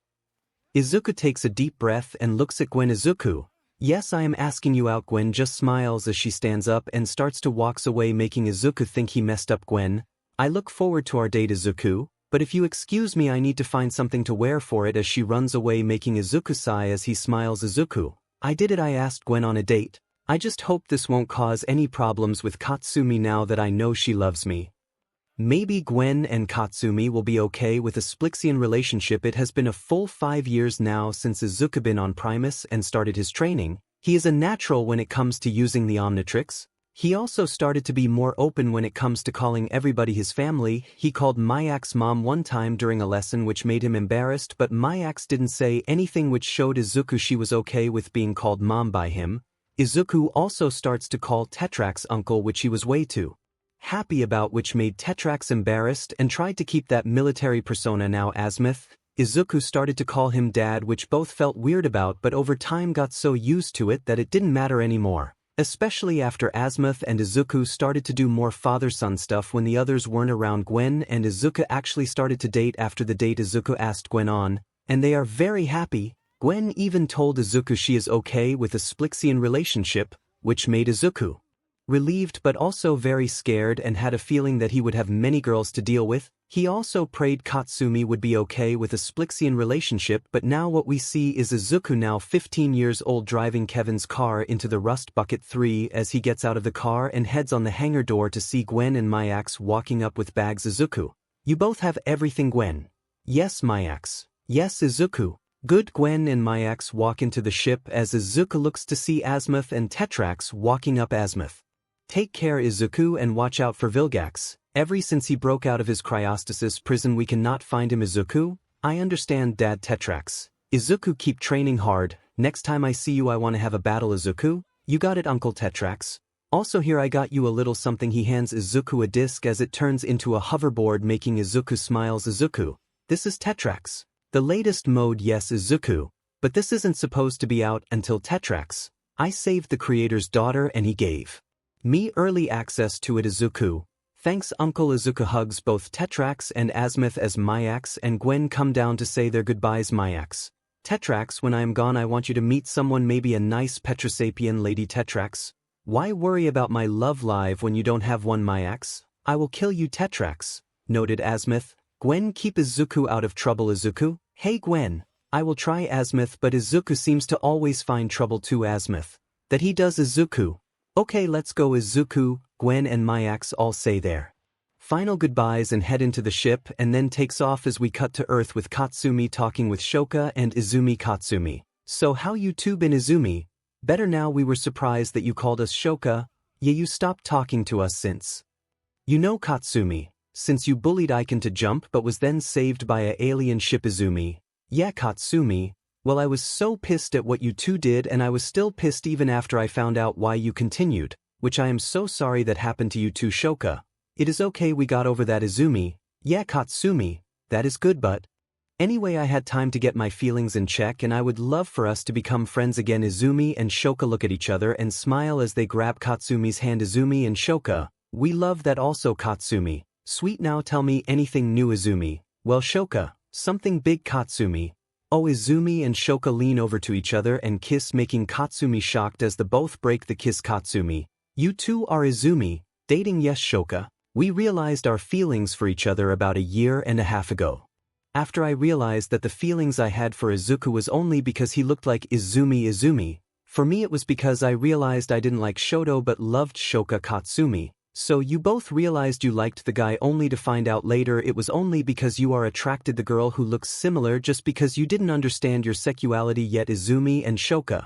A: Izuku takes a deep breath and looks at Gwen. Izuku, yes I am asking you out. Gwen just smiles as she stands up and starts to walk away, making Izuku think he messed up. Gwen, I look forward to our date Izuku, but if you excuse me I need to find something to wear for it, as she runs away, making Izuku sigh as he smiles. Izuku, I did it. I asked Gwen on a date. I just hope this won't cause any problems with Katsumi now that I know she loves me. Maybe Gwen and Katsumi will be okay with a 𝗧𝗵𝗲 relationship. It has been a full 5 years now since Izuku been on Primus and started his training. He is a natural when it comes to using the Omnitrix. He also started to be more open when it comes to calling everybody his family. He called 𝗵𝗲𝗏𝗏's mom one time during a lesson which made him embarrassed, but 𝗵𝗲𝗏 didn't say anything, which showed Izuku she was okay with being called mom by him. Izuku also starts to call 𝗕𝗏𝗏's uncle, which he was way too happy about, which made 𝗕𝗏𝗏 embarrassed and tried to keep that military persona. Now 𝗬𝗏𝗏, Izuku started to call him dad, which both felt weird about, but over time got so used to it that it didn't matter anymore. Especially after 𝗬𝗵𝗲 and Izuku started to do more father-son stuff when the others weren't around. Gwen and Izuku actually started to date. After the date, Izuku asked Gwen on, and they are very happy. Gwen even told Izuku she is okay with a 𝗧𝗵𝗲 relationship, which made Izuku relieved but also very scared and had a feeling that he would have many girls to deal with. He also prayed Katsumi would be okay with a 𝗧𝗵𝗲 relationship, but now what we see is Izuku, now 15 years old, driving Kevin's car into the Rust Bucket 3 as he gets out of the car and heads on the hangar door to see Gwen and myheroacademia walking up with bags. Izuku: "You both have everything." Gwen: "Yes, myheroacademia." "Yes, Izuku." "Good." Gwen and myheroacademia walk into the ship as Izuku looks to see 𝗬𝗵𝗲 and 𝗃𝗏𝗏𝗏 walking up. 𝗬𝗏𝗏: "Take care, Izuku, and watch out for Vilgax. Ever since he broke out of his cryostasis prison we cannot find him." "Izuku, I understand, Dad." 𝗃𝗏𝗏𝗏: "Izuku, keep training hard. Next time I see you I want to have a battle." "Izuku, you got it, Uncle 𝗃𝗏𝗏𝗏. "Also, here I got you a little something." He hands Izuku a disc as it turns into a hoverboard, making Izuku smiles. "Izuku, this is 𝗃𝗏𝗏𝗏. The latest mode." "Yes, Izuku, but this isn't supposed to be out until 𝗃𝗏𝗏𝗏. I saved the creator's daughter and he gave me early access to it." "Izuku, thanks, Uncle." Izuku hugs both 𝗃𝗏𝗏𝗏 and 𝗬𝗏𝗏 as myheroacademia and Gwen come down to say their goodbyes. myheroacademia: "𝗃𝗏𝗏𝗏, when I am gone I want you to meet someone, maybe a nice Petrosapian lady." "𝗃𝗏𝗏𝗏, why worry about my love life when you don't have one?" myheroacademia: "I will kill you." "𝗃𝗏𝗏𝗏, noted." 𝗬𝗏𝗏: "Gwen, keep Izuku out of trouble." "Izuku, hey Gwen, I will try." 𝗬𝗏𝗏: "But Izuku seems to always find trouble too." 𝗬𝗏𝗏: "That he does." "Izuku, okay, let's go." "Izuku." Gwen and myheroacademia all say their final goodbyes and head into the ship, and then takes off as we cut to Earth with Katsumi talking with Shoka and Izumi. "Katsumi: so how you two been?" "Izumi: better now. We were surprised that you called us." "Shoka: yeah, you stopped talking to us since, you know." "Katsumi: since you bullied 𝐭𝐻 to jump but was then saved by a alien ship." "Izumi: yeah." "Katsumi: well, I was so pissed at what you two did, and I was still pissed even after I found out why you continued, which I am so sorry that happened to you too." "Shoka: it is okay, we got over that." "Izumi: yeah." "Katsumi: that is good, but anyway, I had time to get my feelings in check and I would love for us to become friends again." Izumi and Shoka look at each other and smile as they grab Katsumi's hand. Izumi and Shoka: we love that also. "Katsumi: sweet, now tell me anything new." "Izumi: well, Shoka, something big." "Katsumi: oh." Izumi and Shoka lean over to each other and kiss, making Katsumi shocked as the both break the kiss. "Katsumi: you two are Izumi dating?" "Yes, Shoka. We realized our feelings for each other about a year and a half ago. After I realized that the feelings I had for Izuku was only because he looked like Izumi." "Izumi: for me it was because I realized I didn't like Shoto but loved Shoka." "Katsumi: so you both realized you liked the guy only to find out later it was only because you are attracted the girl who looks similar, just because you didn't understand your sexuality yet." Izumi and Shoka: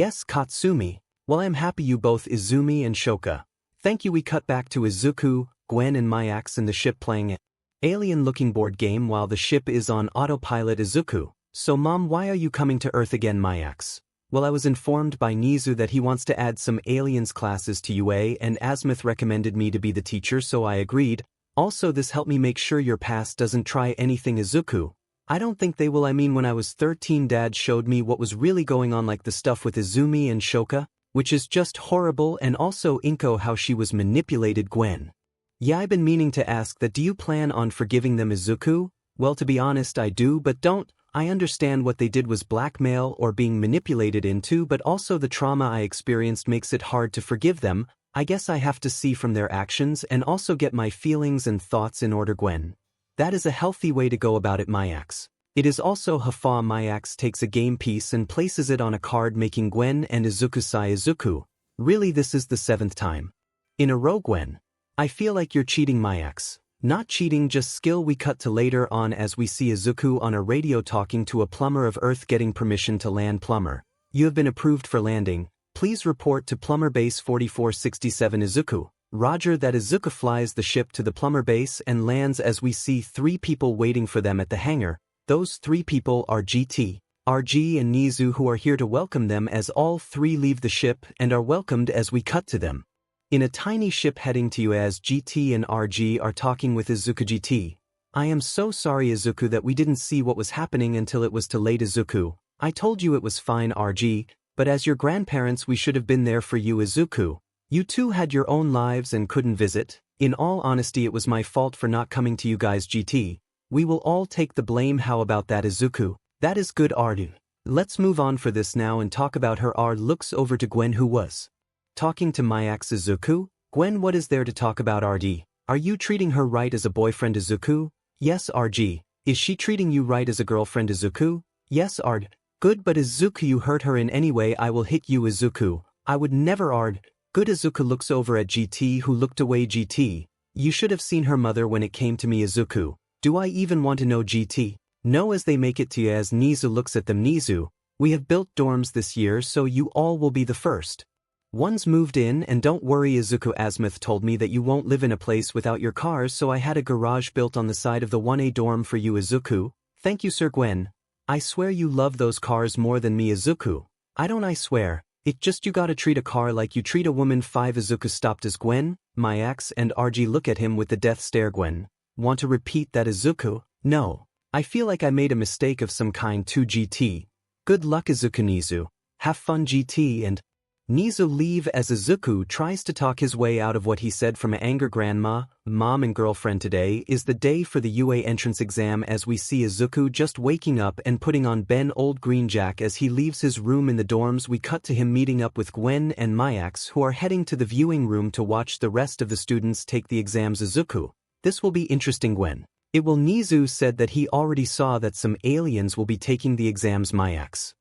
A: yes. "Katsumi: well, I'm happy you both." Izumi and Shoka: thank you. We cut back to Izuku, Gwen and myheroacademia in the ship playing an alien-looking board game while the ship is on autopilot. Izuku: so Mom, why are you coming to Earth again? myheroacademia: well, I was informed by Nizu that he wants to add some aliens classes to UA and 𝗬𝗏𝗏 recommended me to be the teacher, so I agreed. Also, this helped me make sure your past doesn't try anything." Izuku: I don't think they will. I mean, when I was 13 Dad showed me what was really going on, like the stuff with Izumi and Shoka, which is just horrible, and also Inko, how she was manipulated." Gwen: yeah, I've been meaning to ask that. Do you plan on forgiving them? Izuku: well, to be honest I do, but don't. I understand what they did was blackmail or being manipulated into, but also the trauma I experienced makes it hard to forgive them. I guess I have to see from their actions and also get my feelings and thoughts in order." Gwen: that is a healthy way to go about it. myheroacademia: it is also 𝗧𝗵𝗲. myheroacademia takes a game piece and places it on a card, making Gwen and Izuku sigh. Izuku: really, this is the 7th time in a row. Gwen: I feel like you're cheating. myheroacademia: not cheating, just skill. We cut to later on as we see Izuku on a radio talking to a plumber of Earth, getting permission to land. "Plumber: you have been approved for landing. Please report to plumber base 4467. "Izuku: roger that." Izuku flies the ship to the plumber base and lands as we see 3 people waiting for them at the hangar. Those 3 people are GT, RG and Nizu, who are here to welcome them as all 3 leave the ship and are welcomed as we cut to them in a tiny ship heading to UA as GT and RG are talking with Izuku. GT: I am so sorry Izuku that we didn't see what was happening until it was too late. Izuku: I told you it was fine. RG: but as your grandparents we should have been there for you Izuku. You two had your own lives and couldn't visit. In all honesty it was my fault for not coming to you guys GT. We will all take the blame. How about that Izuku? That is good Ardun. Let's move on for this now and talk about her. Looks over to Gwen who was talking to Myax. Izuku? Gwen, what is there to talk about RD? Are you treating her right as a boyfriend Izuku? Yes RG. Is she treating you right as a girlfriend Izuku? Yes Ard. Good, but Izuku, you hurt her in any way. I will hit you Izuku. I would never Ard. Good. Izuku looks over at GT who looked away. GT. You should have seen her mother when it came to me Izuku. Do I even want to know GT? No, as they make it to you. As Nizu looks at them. Nizu, we have built dorms this year so you all will be the first ones moved in, and don't worry Izuku. 𝗧𝗵𝗲 told me that you won't live in a place without your cars, so I had a garage built on the side of the 1A dorm for you Izuku. Thank you Sir Gwen. I swear you love those cars more than me Izuku. I don't. I swear. It just you gotta treat a car like you treat a woman. 5 Izuku stopped as Gwen, Myax and RG look at him with the death stare. Gwen. Want to repeat that Izuku? No. I feel like I made a mistake of some kind too GT. Good luck Izuku. Nizu. Have fun GT. And Nizu leave as Izuku tries to talk his way out of what he said from anger. Grandma, mom and girlfriend, today is the day for the UA entrance exam. As we see Izuku just waking up and putting on Ben Old Green Jack as he leaves his room in the dorms. We cut to him meeting up with Gwen and Myax who are heading to the viewing room to watch the rest of the students take the exams. Izuku. This will be interesting. Gwen. It will. Nizu said that he already saw that some aliens will be taking the exams. Myax.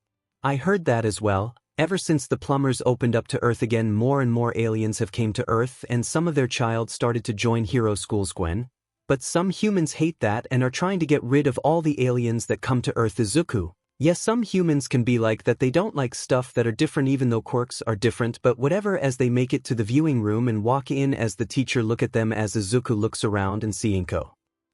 A: I heard that as well. Ever since the plumbers opened up to Earth again, more and more aliens have came to Earth and some of their child started to join hero schools. Gwen. But some humans hate that and are trying to get rid of all the aliens that come to Earth. Izuku. Yes, some humans can be like that. They don't like stuff that are different even though quirks are different, but whatever. As they make it to the viewing room and walk in, as the teacher look at them, as Izuku looks around and see Inko,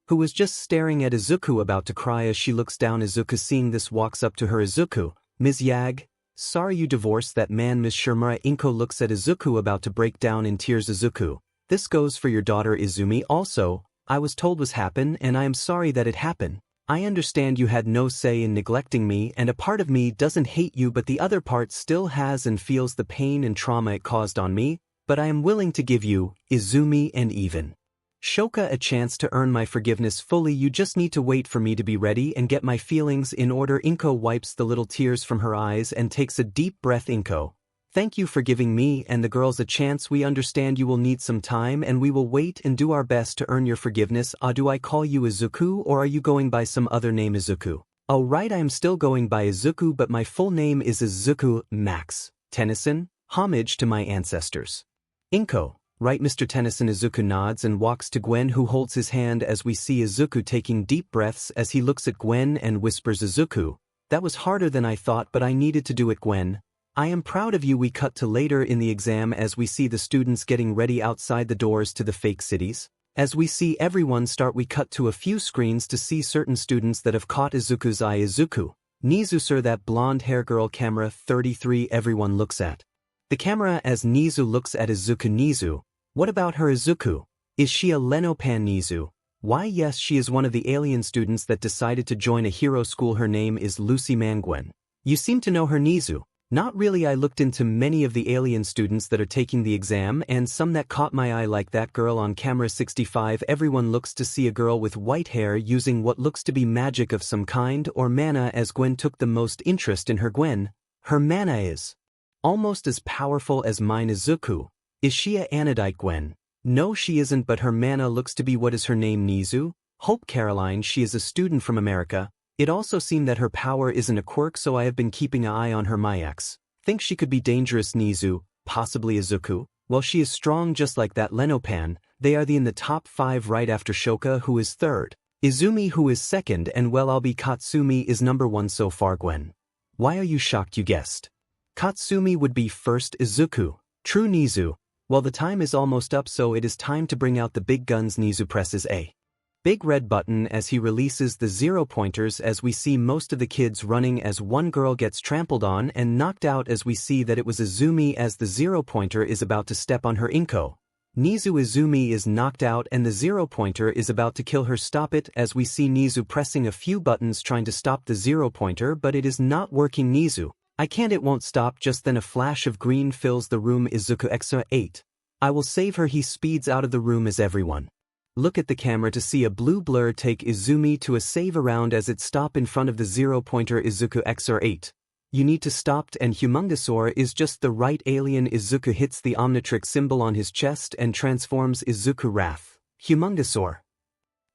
A: who was just staring at Izuku about to cry. As she looks down, Izuku seeing this walks up to her. Izuku. Ms. Yag. Sorry you divorced that man Ms. Shimura. Inko looks at Izuku about to break down in tears. Izuku. This goes for your daughter Izumi also. I was told was happen and I am sorry that it happened. I understand you had no say in neglecting me and a part of me doesn't hate you but the other part still has and feels the pain and trauma it caused on me, but I am willing to give you, Izumi and even Shoka, a chance to earn my forgiveness fully. You just need to wait for me to be ready and get my feelings in order. Inko wipes the little tears from her eyes and takes a deep breath. Inko. Thank you for giving me and the girls a chance. We understand you will need some time and we will wait and do our best to earn your forgiveness. Do I call you Izuku or are you going by some other name? Izuku. Oh right, I am still going by Izuku but my full name is Izuku Max Tennyson. Homage to my ancestors. Inko. Right Mr. Tennyson. Izuku nods and walks to Gwen who holds his hand as we see Izuku taking deep breaths as he looks at Gwen and whispers. Izuku. That was harder than I thought but I needed to do it. Gwen. I am proud of you. We cut to later in the exam as we see the students getting ready outside the doors to the fake cities. As we see everyone start, we cut to a few screens to see certain students that have caught Izuku's eye. Izuku. Nizu sir, that blonde hair girl. Camera 33. Everyone looks at the camera as Nizu looks at Izuku. Nizu. What about her? Izuku. Is she a Lenopan? Nizu. Why yes, she is one of the alien students that decided to join a hero school. Her name is Lucy Mangwen. You seem to know her. Nizu. Not really. I looked into many of the alien students that are taking the exam and some that caught my eye like that girl on camera 65. Everyone looks to see a girl with white hair using what looks to be magic of some kind or mana as Gwen took the most interest in her. Gwen. Her mana is almost as powerful as mine. Izuku. Is she a Anodite? Gwen. No she isn't but her mana looks to be. What is her name? Nizu. Hope Caroline. She is a student from America. It also seemed that her power isn't a quirk so I have been keeping an eye on her. Myax. Think she could be dangerous. Nizu. Possibly. Izuku. Well she is strong just like that Lenopan. They are in the top 5 right after Shoka who is 3rd. Izumi who is 2nd and well I'll be Katsumi is number 1 so far. Gwen. Why are you shocked? You guessed Katsumi would be 1st. Izuku. True. Nizu. Well the time is almost up so it is time to bring out the big guns. Nizu presses a big red button as he releases the 0 pointers as we see most of the kids running as one girl gets trampled on and knocked out as we see that it was Izumi as the 0 pointer is about to step on her. Inko. Nizu. Izumi is knocked out and the 0 pointer is about to kill her. Stop it as we see Nizu pressing a few buttons trying to stop the 0 pointer but it is not working. Nizu. I can't, it won't stop. Just then a flash of green fills the room. 𝗧𝗂𝘁𝗵𝗲. I will save her. He speeds out of the room as everyone look at the camera to see a blue blur take Izumi to a save around as it stop in front of the 0-pointer 𝗧𝗂𝘁𝗵𝗲. You need to stop, and 𝗵𝗲𝗧𝗏 is just the right alien. Izuku hits the Omnitrix symbol on his chest and transforms Izuku Wrath. 𝗵𝗲𝗧𝗏.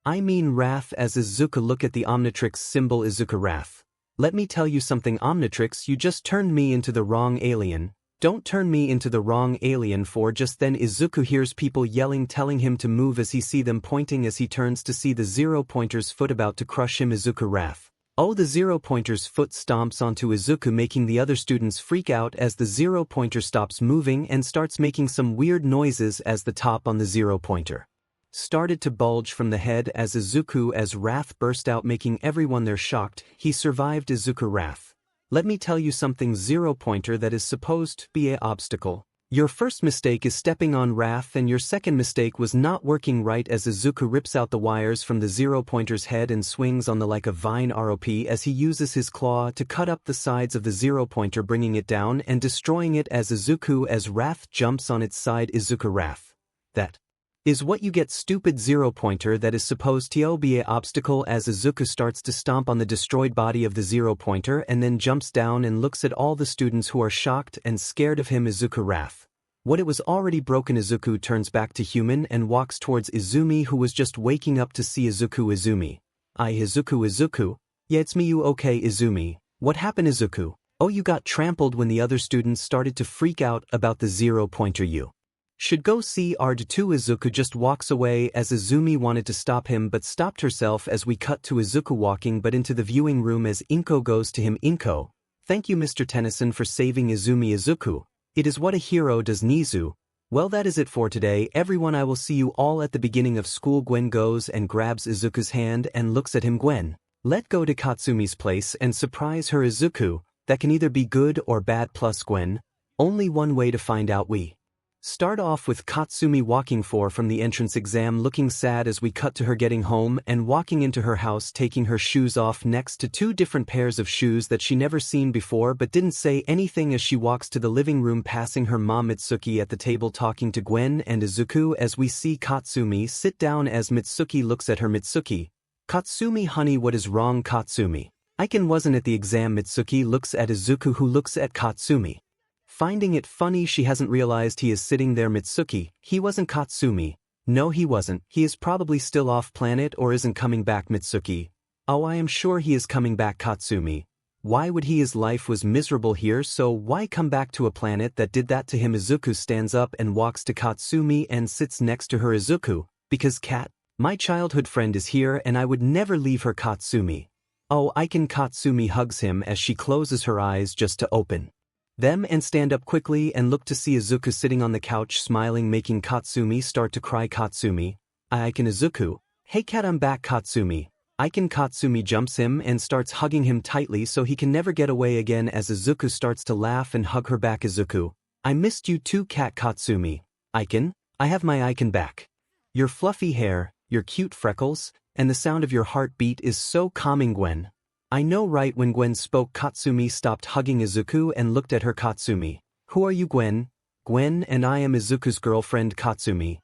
A: I mean Wrath. As Izuku look at the Omnitrix symbol Izuku Wrath. Let me tell you something, Omnitrix, you just turned me into the wrong alien. Don't turn me into the wrong alien. For just then Izuku hears people yelling, telling him to move as he see them pointing. As he turns to see the 0-pointer's foot about to crush him. Izuku Wrath. Oh, the 0-pointer's foot stomps onto Izuku, making the other students freak out as the 0-pointer stops moving and starts making some weird noises as the top on the 0-pointer started to bulge from the head as Izuku as Wrath burst out, making everyone there shocked. He survived. Izuku Wrath. Let me tell you something, 0-pointer, that is supposed to be an obstacle. Your first mistake is stepping on Wrath, and your second mistake was not working right. As Izuku rips out the wires from the 0-pointer's head and swings on the like a vine ROP as he uses his claw to cut up the sides of the 0-pointer, bringing it down and destroying it as Izuku as Wrath jumps on its side. Izuku Wrath. That is what you get, stupid 0-pointer, that is supposed to be an obstacle. As Izuku starts to stomp on the destroyed body of the 0-pointer and then jumps down and looks at all the students who are shocked and scared of him. Izuku Wrath. What it was already broken. Izuku turns back to human and walks towards Izumi, who was just waking up to see Izuku. Izumi. Izuku. Yeah, it's me. You okay, Izumi? What happened, Izuku? Oh, you got trampled. When the other students started to freak out about the 0-pointer, you should go see 𝗓𝗔. Izuku just walks away as Izumi wanted to stop him but stopped herself. As we cut to Izuku walking but into the viewing room as 𝐒𝐭 goes to him. 𝐒𝐭. Thank you, Mr. Tennyson, for saving Izumi. Izuku. It is what a hero does. Nizu. Well, that is it for today, everyone. I will see you all at the beginning of school. Gwen goes and grabs Izuku's hand and looks at him. Gwen, let go to Katsumi's place and surprise her. Izuku, that can either be good or bad. Plus Gwen, only one way to find out. We start off with Katsumi walking from the entrance exam, looking sad as we cut to her getting home and walking into her house, taking her shoes off next to two different pairs of shoes that she never seen before but didn't say anything as she walks to the living room, passing her mom Mitsuki at the table talking to Gwen and Izuku. As we see Katsumi sit down as Mitsuki looks at her. Mitsuki. Katsumi, honey, what is wrong? Katsumi. Icon wasn't at the exam. Mitsuki looks at Izuku, who looks at Katsumi, finding it funny she hasn't realized he is sitting there. Mitsuki, he wasn't. Katsumi. No, he wasn't. He is probably still off planet or isn't coming back. Mitsuki. Oh, I am sure he is coming back. Katsumi. Why would he? His life was miserable here, so why come back to a planet that did that to him? Izuku stands up and walks to Katsumi and sits next to her. Izuku, because Kat, my childhood friend, is here and I would never leave her. Katsumi. Oh, Icon. Katsumi hugs him as she closes her eyes just to open them and stand up quickly and look to see Izuku sitting on the couch smiling, making Katsumi start to cry. Katsumi. Icon. Izuku. Hey Kat, I'm back. Katsumi. Icon. Katsumi jumps him and starts hugging him tightly so he can never get away again as Izuku starts to laugh and hug her back. Izuku. I missed you too, Kat. Katsumi. Icon. I have my Icon back. Your fluffy hair, your cute freckles, and the sound of your heartbeat is so calming. Gwen. I know, right? When Gwen spoke, Katsumi stopped hugging Izuku and looked at her. Katsumi. Who are you? Gwen. Gwen, and I am Izuku's girlfriend. Katsumi.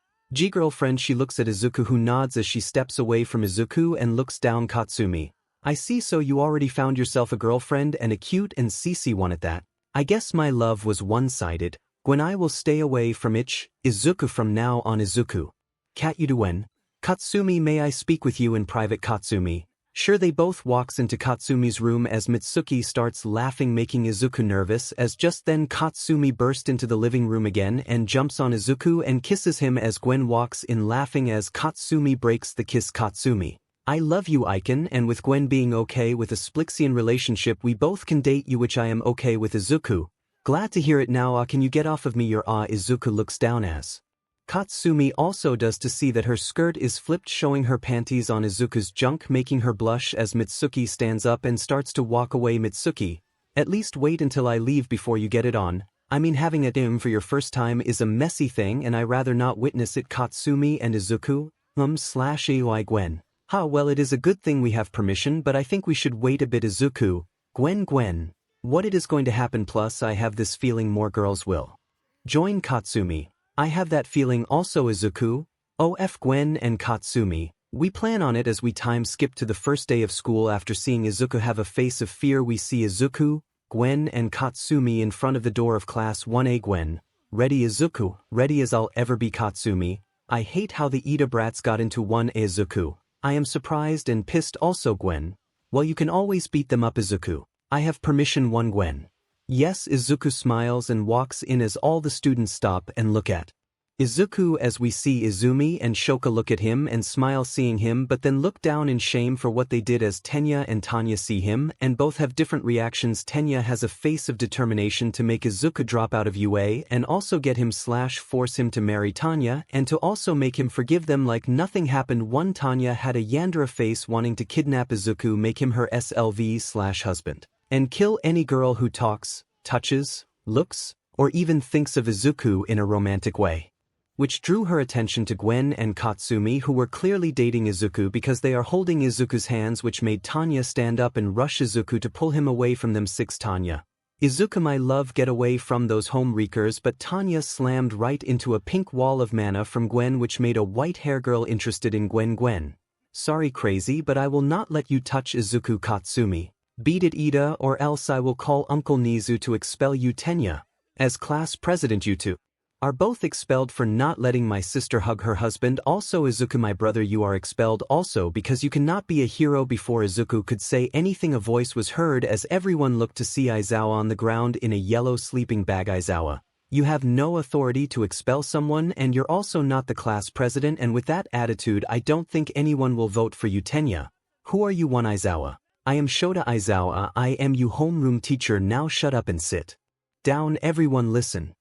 A: Girlfriend. She looks at Izuku, who nods as she steps away from Izuku and looks down. Katsumi. I see, so you already found yourself a girlfriend, and a cute and CC one at that. I guess my love was one-sided. Gwen, I will stay away from Izuku from now on. Izuku. Kat, you do. When. Katsumi, may I speak with you in private? Katsumi. Sure. They both walks into Katsumi's room as Mitsuki starts laughing, making Izuku nervous. As just then Katsumi burst into the living room again and jumps on Izuku and kisses him as Gwen walks in laughing as Katsumi breaks the kiss. Katsumi. I love you, Icon, and with Gwen being okay with a Splixian relationship, we both can date you, which I am okay with. Izuku. Glad to hear it now. Can you get off of me? Your Izuku looks down as Katsumi also does to see that her skirt is flipped, showing her panties on Izuku's junk, making her blush as Mitsuki stands up and starts to walk away. Mitsuki. At least wait until I leave before you get it on. I mean, having it in for your first time is a messy thing and I rather not witness it. Katsumi and Izuku. /AY. Gwen. Well, it is a good thing we have permission, but I think we should wait a bit. Izuku. Gwen. What it is going to happen, plus I have this feeling more girls will join Katsumi. I have that feeling also. Izuku, OF Gwen and Katsumi. We plan on it as we time skip to the first day of school. After seeing Izuku have a face of fear, we see Izuku, Gwen and Katsumi in front of the door of class 1A. Gwen, ready Izuku, ready as I'll ever be. Katsumi, I hate how the Ida brats got into 1A. Izuku, I am surprised and pissed also. Gwen, well, you can always beat them up. Izuku, I have permission. 1. Gwen, yes. Izuku smiles and walks in as all the students stop and look at Izuku, as we see Izumi and Shoka look at him and smile seeing him, but then look down in shame for what they did. As Tenya and Tanya see him, and both have different reactions. Tenya has a face of determination to make Izuku drop out of UA and also get him / force him to marry Tanya and to also make him forgive them like nothing happened. 1. Tanya had a Yandere face, wanting to kidnap Izuku, make him her SLV / husband, and kill any girl who talks, touches, looks, or even thinks of Izuku in a romantic way, which drew her attention to Gwen and Katsumi, who were clearly dating Izuku because they are holding Izuku's hands, which made Tanya stand up and rush Izuku to pull him away from them. 6. Tanya, Izuku, my love, get away from those home wreakers. But Tanya slammed right into a pink wall of mana from Gwen, which made a white hair girl interested in Gwen. Gwen, sorry crazy, but I will not let you touch Izuku. Katsumi, beat it Ida, or else I will call Uncle Nizu to expel you. Tenya, as class president, you two are both expelled for not letting my sister hug her husband. Also Izuku, my brother, you are expelled also because you cannot be a hero. Before Izuku could say anything, a voice was heard as everyone looked to see Aizawa on the ground in a yellow sleeping bag. Aizawa, you have no authority to expel someone, and you're also not the class president, and with that attitude I don't think anyone will vote for you. Tenya, who are you? 1. Aizawa, I am Shota Aizawa, I am your homeroom teacher. Now shut up and sit down. Everyone listen.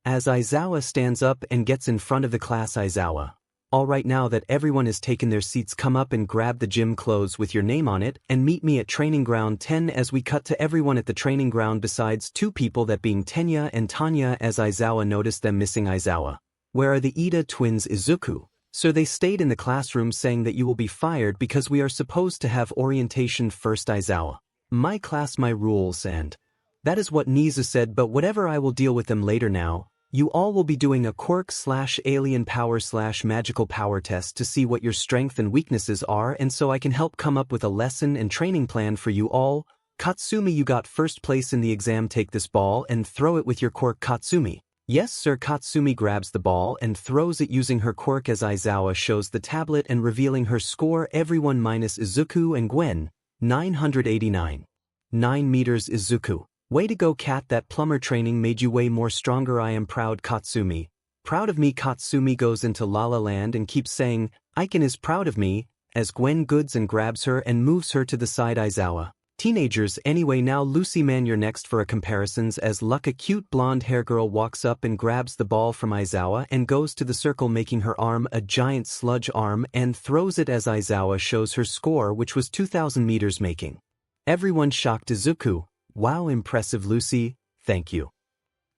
A: As Aizawa stands up and gets in front of the class. Aizawa, all right, now that everyone has taken their seats, come up and grab the gym clothes with your name on it and meet me at training ground 10. As we cut to everyone at the training ground besides 2 people, that being Tenya and Tanya. As Aizawa noticed them missing. Aizawa, where are the Ida twins? Izuku, sir, they stayed in the classroom saying that you will be fired because we are supposed to have orientation first. Aizawa, my class, my rules, and that is what Nizu said, but whatever, I will deal with them later. Now you all will be doing a quirk / alien power / magical power test to see what your strength and weaknesses are, and so I can help come up with a lesson and training plan for you all. Katsumi, you got first place in the exam. Take this ball and throw it with your quirk. Katsumi, yes sir. Katsumi grabs the ball and throws it using her quirk as Aizawa shows the tablet and revealing her score. Everyone minus Izuku and Gwen, 989. 9 meters. Izuku, way to go cat, that plumber training made you way more stronger. I am proud. Katsumi, proud of me. Katsumi goes into La La Land and keeps saying, Icon is proud of me, as Gwen goods and grabs her and moves her to the side. Aizawa, teenagers anyway. Now Lucy, man, you're next for a comparisons. As Luck, a cute blonde hair girl, walks up and grabs the ball from Aizawa and goes to the circle, making her arm a giant sludge arm, and throws it as Aizawa shows her score, which was 2,000 meters, making everyone shocked. Izuku, wow, impressive. Lucy, thank you.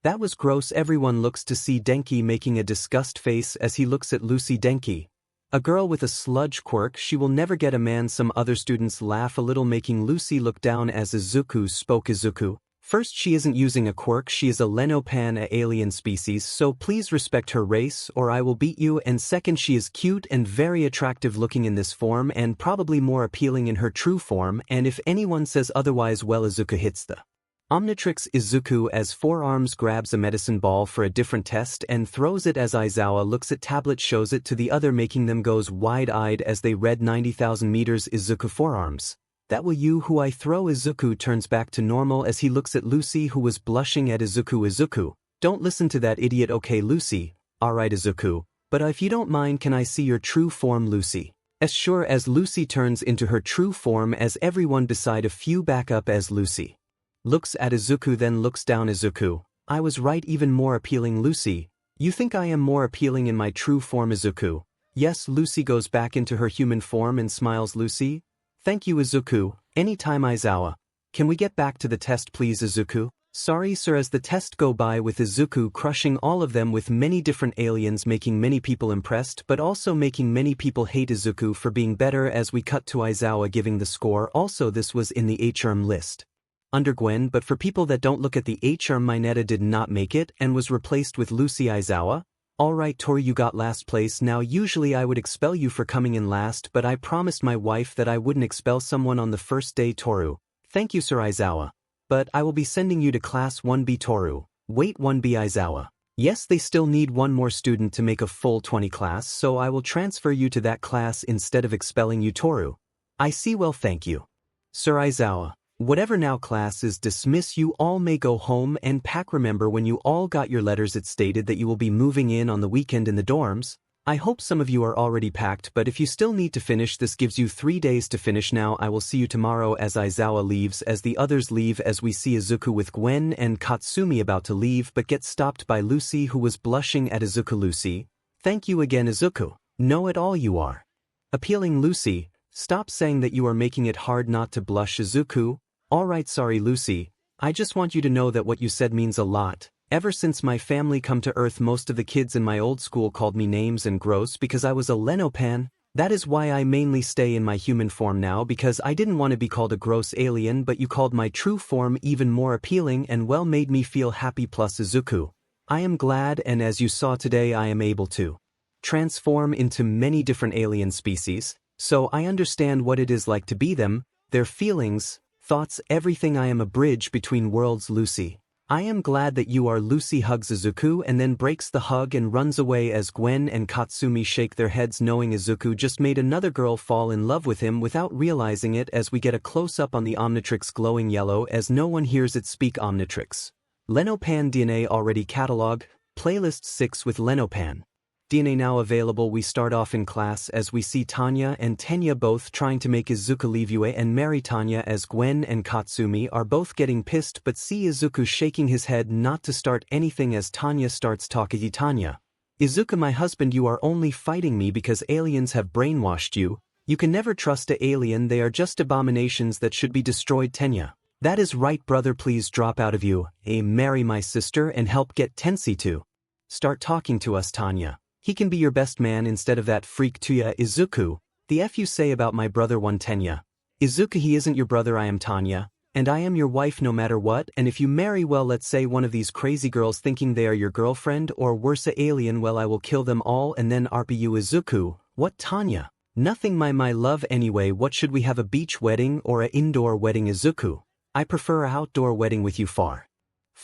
A: That was gross. Everyone looks to see Denki making a disgust face as he looks at Lucy. Denki, a girl with a sludge quirk, she will never get a man. Some other students laugh a little, making Lucy look down as Izuku spoke. Izuku, first, she isn't using a quirk, she is a Lenopan, a alien species, so please respect her race or I will beat you. And second, she is cute and very attractive looking in this form and probably more appealing in her true form, and if anyone says otherwise, well, Izuku hits the Omnitrix. Izuku, as Forearms grabs a medicine ball for a different test and throws it as Aizawa looks at tablet, shows it to the other, making them goes wide-eyed as they read 90,000 meters. Izuku, Forearms, that will you who I throw. Izuku turns back to normal as he looks at Lucy, who was blushing at Izuku. Izuku, don't listen to that idiot. Okay Lucy, alright Izuku, but if you don't mind, can I see your true form? Lucy, as sure. As Lucy turns into her true form, as everyone beside a few back up as Lucy looks at Izuku, then looks down. Izuku, I was right, even more appealing. Lucy, you think I am more appealing in my true form? Izuku, yes. Lucy goes back into her human form and smiles. Lucy, thank you. Izuku, anytime. Aizawa, can we get back to the test please? Izuku, sorry sir. As the test go by with Izuku crushing all of them with many different aliens, making many people impressed but also making many people hate Izuku for being better. As we cut to Aizawa giving the score, also this was in the ℔ list under Gwen, but for people that don't look at the 𝗧𝗵𝗲 did not make it and was replaced with Lucy Aizawa. Alright Toru, you got last place. Now usually I would expel you for coming in last, but I promised my wife that I wouldn't expel someone on the first day. Toru. Thank you Sir Aizawa. But I will be sending you to class 1B. Toru. Wait, 1B Aizawa. Yes, they still need one more student to make a full 20 class, so I will transfer you to that class instead of expelling you. Toru. I see, well thank you. Sir Aizawa. Whatever now, class is dismissed. You all may go home and pack. Remember when you all got your letters it stated that you will be moving in on the weekend in the dorms. I hope some of you are already packed, but if you still need to finish, this gives you 3 days to finish. Now I will see you tomorrow. As Aizawa leaves, as the others leave, as we see Izuku with Gwen and Katsumi about to leave but get stopped by Lucy, who was blushing at Izuku. Lucy. Thank you again Izuku. Know it all you are. Appealing Lucy. Stop saying that you are making it hard not to blush. Izuku. Alright, sorry Lucy. I just want you to know that what you said means a lot. Ever since my family come to Earth, most of the kids in my old school called me names and gross because I was a 𝗏𝗏𝗏. That is why I mainly stay in my human form now, because I didn't want to be called a gross alien, but you called my true form even more appealing and well made me feel happy. Plus Izuku. I am glad, and as you saw today I am able to transform into many different alien species, so I understand what it is like to be them, their feelings, thoughts, everything. I am a bridge between worlds. Lucy. I am glad that you are. Lucy hugs Izuku and then breaks the hug and runs away as Gwen and Katsumi shake their heads, knowing Izuku just made another girl fall in love with him without realizing it, as we get a close-up on the Omnitrix glowing yellow as no one hears it speak. Omnitrix. 𝗏𝗏𝗏 DNA already catalog, playlist 6 with 𝗏𝗏𝗏. DNA now available. We start off in class as we see Tanya and Tenya both trying to make Izuku leave Yue and marry Tanya, as Gwen and Katsumi are both getting pissed but see Izuku shaking his head not to start anything as Tanya starts talking. Tanya. Izuku, my husband, you are only fighting me because aliens have brainwashed you. You can never trust an alien, they are just abominations that should be destroyed. Tenya. That is right brother, please drop out of you, marry my sister and help get Tensei to start talking to us. Tanya. He can be your best man instead of that freak. Tuya. Izuku. The F you say about my brother. 1 Tenya. Izuku, he isn't your brother, I am Tanya. And I am your wife no matter what, and if you marry, well, let's say one of these crazy girls thinking they are your girlfriend or worse a alien, well I will kill them all and then RP you. Izuku. What Tanya? Nothing my love. Anyway, what should we have, a beach wedding or a indoor wedding? Izuku. I prefer a outdoor wedding with you far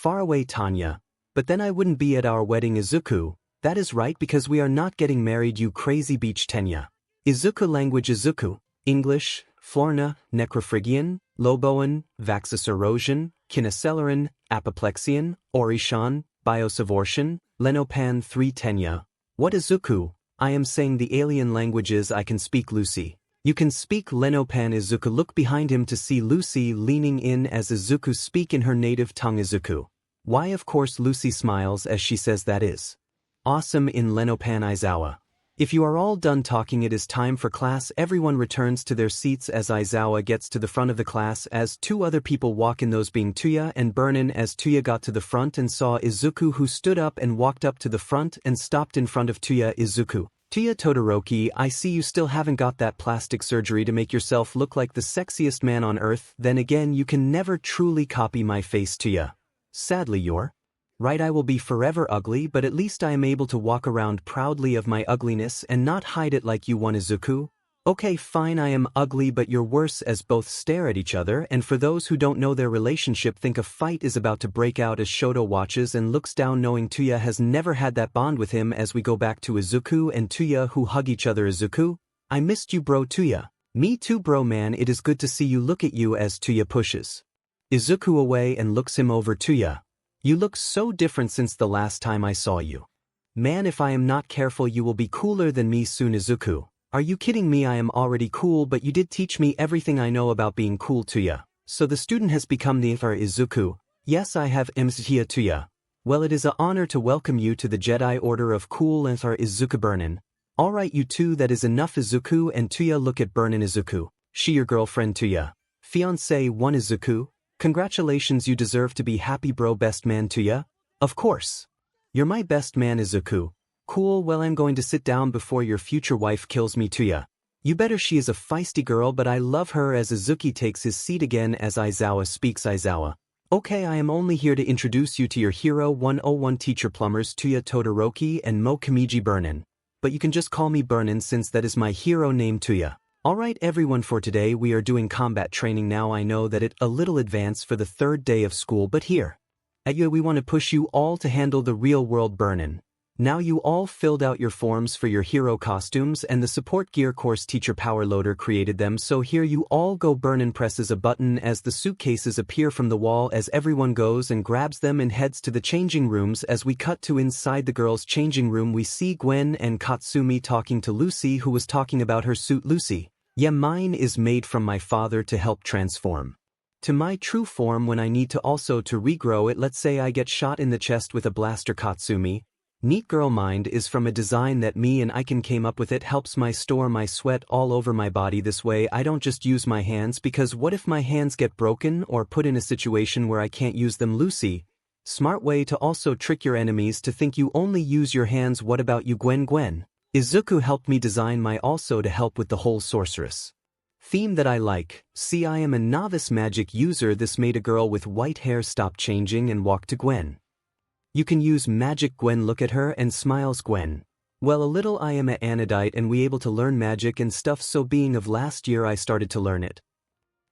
A: away. Tanya. But then I wouldn't be at our wedding. Izuku. That is right, because we are not getting married, you crazy beach. Tenya. Izuku. Language. Izuku. English, Florna, Necrophrygian, Loboan, Vaxasurosian, Kinesileran, Apoplexian, Orishan, Biosavortian, 𝗏𝗏𝗏 3 Tenya. What Izuku? I am saying the alien languages I can speak. Lucy. You can speak 𝗏𝗏𝗏. Izuku. Look behind him to see Lucy leaning in as Izuku speak in her native tongue. Izuku. Why, of course. Lucy smiles as she says that is awesome in 𝗏𝗏𝗏. Aizawa. If you are all done talking, it is time for class. Everyone returns to their seats as Aizawa gets to the front of the class as 2 other people walk in, those being Tuya and Burnin. As Tuya got to the front and saw Izuku, who stood up and walked up to the front and stopped in front of Tuya. Izuku. Tuya. Todoroki, I see you still haven't got that plastic surgery to make yourself look like the sexiest man on earth. Then again, you can never truly copy my face. Tuya. Sadly, you're right, I will be forever ugly, but at least I am able to walk around proudly of my ugliness and not hide it like you want. Izuku. Okay fine, I am ugly but you're worse, as both stare at each other, and for those who don't know their relationship, think a fight is about to break out as Shoto watches and looks down, knowing Tuya has never had that bond with him. As we go back to Izuku and Tuya, who hug each other. Izuku. I missed you bro. Tuya. Me too bro man, it is good to see you. Look at you, as Tuya pushes Izuku away and looks him over. Tuya. You look so different since the last time I saw you. Man, if I am not careful you will be cooler than me soon. Izuku. Are you kidding me? I am already cool, but you did teach me everything I know about being cool. Tuya. So the student has become the 𝗏𝗏𝗏. Izuku. Yes, I have 𝗵𝗲𝗏. Tuya. Well, it is an honor to welcome you to the Jedi Order of Cool 𝗏𝗏𝗏. Izuku. Burnin. Alright you two, that is enough. Izuku and Tuya look at Burnin. Izuku. She your girlfriend? Tuya. Fiancé 1. Izuku. Congratulations, you deserve to be happy bro. Best man? Tuya. Of course. You're my best man. Izuku. Cool, well I'm going to sit down before your future wife kills me. Tuya. You better, she is a feisty girl, but I love her. As Izuku takes his seat again as Aizawa speaks. Aizawa. Okay, I am only here to introduce you to your hero 101 teacher plumbers Tuya Todoroki and Mo Kamiji Burnin. But you can just call me Burnin since that is my hero name Tuya. Alright everyone, for today we are doing combat training. Now I know that it a little advanced for the third day of school, but here at you we want to push you all to handle the real world Burnin. Now you all filled out your forms for your hero costumes and the support gear course teacher Power Loader created them, so here you all go. Burnin presses a button as the suitcases appear from the wall as everyone goes and grabs them and heads to the changing rooms. As we cut to inside the girls' changing room, we see Gwen and Katsumi talking to Lucy, who was talking about her suit. Lucy, yeah, mine is made from my father to help transform to my true form when I need to, also to regrow it. Let's say I get shot in the chest with a blaster. Katsumi, neat girl, mind is from a design that me and Icon came up with. It helps my store my sweat all over my body. This way I don't just use my hands, because what if my hands get broken or put in a situation where I can't use them? Lucy, smart way to also trick your enemies to think you only use your hands. What about you, Gwen? Gwen, Izuku helped me design my also to help with the whole sorceress theme that I like. See, I am a novice magic user. This made a girl with white hair stop changing and walk to Gwen. You can use magic. Gwen look at her and smiles. Gwen, well, a little. I am a Anodite and we able to learn magic and stuff, so being of last year I started to learn it.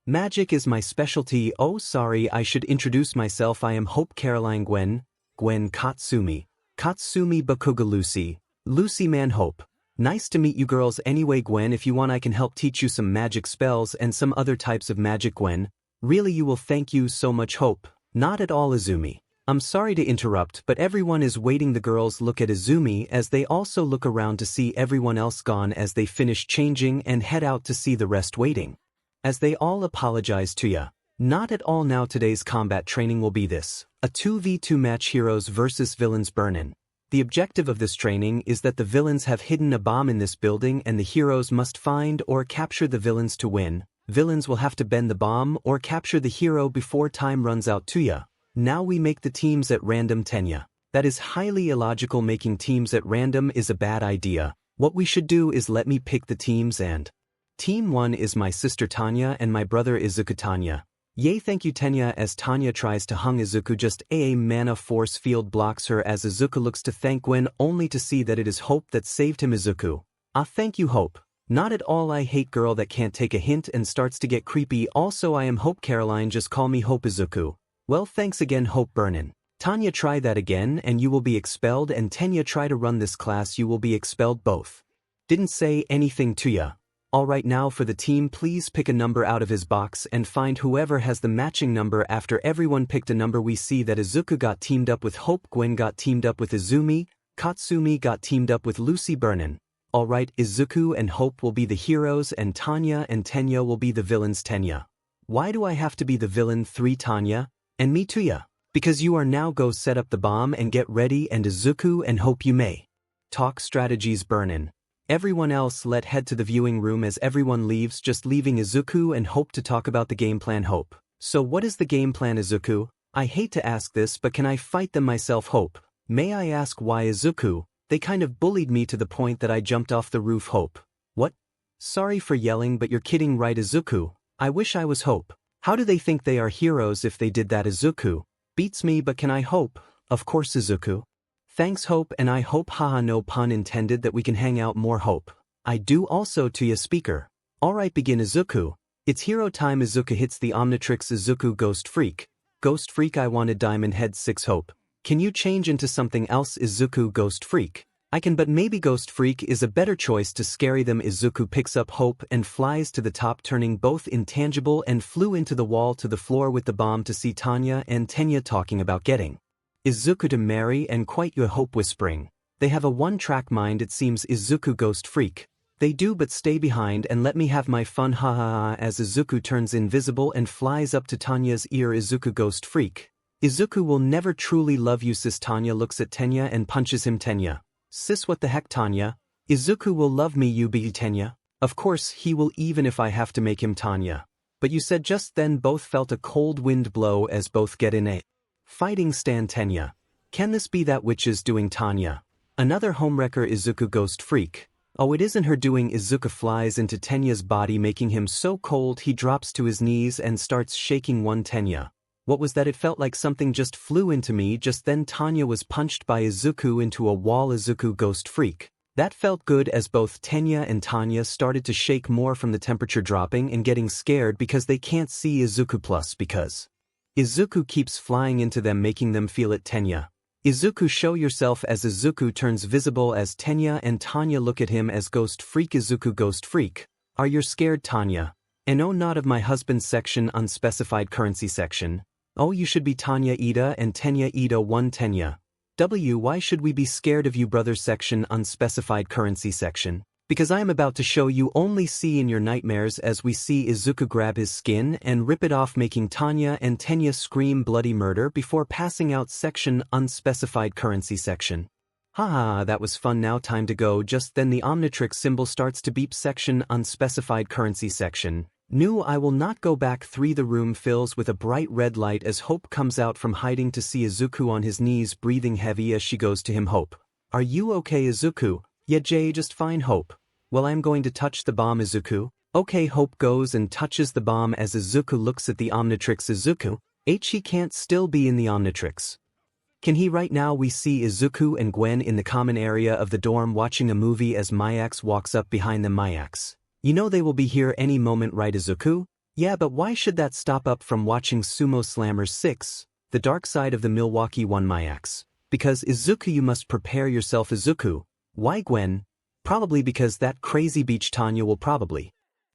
A: Magic is my specialty. Oh sorry, I should introduce myself. I am Hope Caroline. Gwen, Katsumi Bakuga. Lucy, Lucy man. Hope, nice to meet you girls. Anyway Gwen, if you want I can help teach you some magic spells and some other types of magic. Gwen, really, you will. Thank you so much. Hope, not at all. Izumi, I'm sorry to interrupt, but everyone is waiting. The girls look at Izumi as they also look around to see everyone else gone as they finish changing and head out to see the rest waiting. As they all apologize to ya. Not at all. Now today's combat training will be this: a 2v2 match, heroes versus villains. Burnin. The objective of this training is that the villains have hidden a bomb in this building and the heroes must find or capture the villains to win. Villains will have to bend the bomb or capture the hero before time runs out. To ya. Now we make the teams at random. Tenya, that is highly illogical. Making teams at random is a bad idea. What we should do is let me pick the teams, and Team 1 is my sister Tanya and my brother Izuku. Tanya, yay, thank you. Tenya, as Tanya tries to hung Izuku, just a mana force field blocks her as Izuku looks to thank Gwen only to see that it is Hope that saved him. Izuku, ah, thank you Hope. Not at all. I hate girl that can't take a hint and starts to get creepy. Also, I am Hope Caroline, just call me Hope. Izuku, well, thanks again Hope. Burnin. Tanya, try that again and you will be expelled, and Tenya, try to run this class, you will be expelled both. Didn't say anything to ya. Alright, now for the team, please pick a number out of his box and find whoever has the matching number. After everyone picked a number, we see that Izuku got teamed up with Hope, Gwen got teamed up with Izumi, Katsumi got teamed up with Lucy. Burnin. Alright, Izuku and Hope will be the heroes and Tanya and Tenya will be the villains. Tenya, why do I have to be the villain? 3 Tanya, and me Tuya, because you are now go set up the bomb and get ready, and Izuku and Hope you may talk strategies. Burnin. Everyone else let head to the viewing room as everyone leaves, just leaving Izuku and Hope to talk about the game plan. Hope, so what is the game plan? Izuku, I hate to ask this, but can I fight them myself? Hope, may I ask why? Izuku, they kind of bullied me to the point that I jumped off the roof. Hope, what? Sorry for yelling, but you're kidding, right? Izuku, I wish I was Hope. How do they think they are heroes if they did that? Izuku, beats me, but can I? Hope, of course. Izuku, thanks Hope, and I hope, haha, no pun intended, that we can hang out more. Hope, I do also. To ya speaker. Alright, begin. Izuku, it's hero time. Izuku hits the Omnitrix. Izuku, Ghost Freak, I wanted Diamond Head 6. Hope, can you change into something else? Izuku, Ghost Freak, I can, but maybe Ghost Freak is a better choice to scary them. Izuku picks up Hope and flies to the top, turning both intangible, and flew into the wall to the floor with the bomb to see Tanya and Tenya talking about getting Izuku to marry and quite your Hope whispering. They have a one-track mind it seems. Izuku, Ghost Freak, they do, but stay behind and let me have my fun, haha. As Izuku turns invisible and flies up to Tanya's ear. Izuku, Ghost Freak, Izuku will never truly love you, sis. Tanya looks at Tenya and punches him. Tenya, sis, what the heck? Tanya, Izuku will love me, you be. Tenya, of course he will, even if I have to make him. Tanya, but you said. Just then both felt a cold wind blow as both get in a fighting stand. Tenya, can this be that witch is doing? Tanya, another homewrecker. Izuku, Ghost Freak, Oh, it isn't her doing. Izuku flies into Tenya's body, making him so cold he drops to his knees and starts shaking. Tenya. What was that? It felt like something just flew into me. Just then Tanya was punched by Izuku into a wall. Izuku ghost freak. That felt good as both Tenya and Tanya started to shake more from the temperature dropping and getting scared because they can't see Izuku plus because Izuku keeps flying into them, making them feel it. Tenya. Izuku, show yourself. As Izuku turns visible as Tenya and Tanya look at him as ghost freak. Izuku, ghost freak. Are you scared, Tanya? And oh, not of my husband's section, unspecified currency section. Oh, you should be Tanya Ida and Tenya Ida. 1 Tenya. Why should we be scared of you, brother section, unspecified currency section? Because I am about to show you. Only see in your nightmares. As we see Izuku grab his skin and rip it off, making Tanya and Tenya scream bloody murder before passing out. Section, unspecified currency section. Haha, that was fun. Now time to go. Just then the Omnitrix symbol starts to beep. Section, unspecified currency section. No, I will not go back. 3 The room fills with a bright red light as Hope comes out from hiding to see Izuku on his knees, breathing heavy as she goes to him. Hope. Are you okay, Izuku? Yeah, Jay, just fine. Hope. Well, I'm going to touch the bomb. Izuku. Okay. Hope goes and touches the bomb as Izuku looks at the Omnitrix. Izuku. He can't still be in the Omnitrix. Can he right now? We see Izuku and Gwen in the common area of the dorm watching a movie as myheroacademia walks up behind them. Myheroacademia. You know they will be here any moment, right, Izuku? Yeah, but why should that stop up from watching Sumo Slammers 6, The Dark Side of the Milwaukee 1? Myheroacademia. Because Izuku, you must prepare yourself. Izuku. Why, Gwen? Probably because that crazy beach Tanya will probably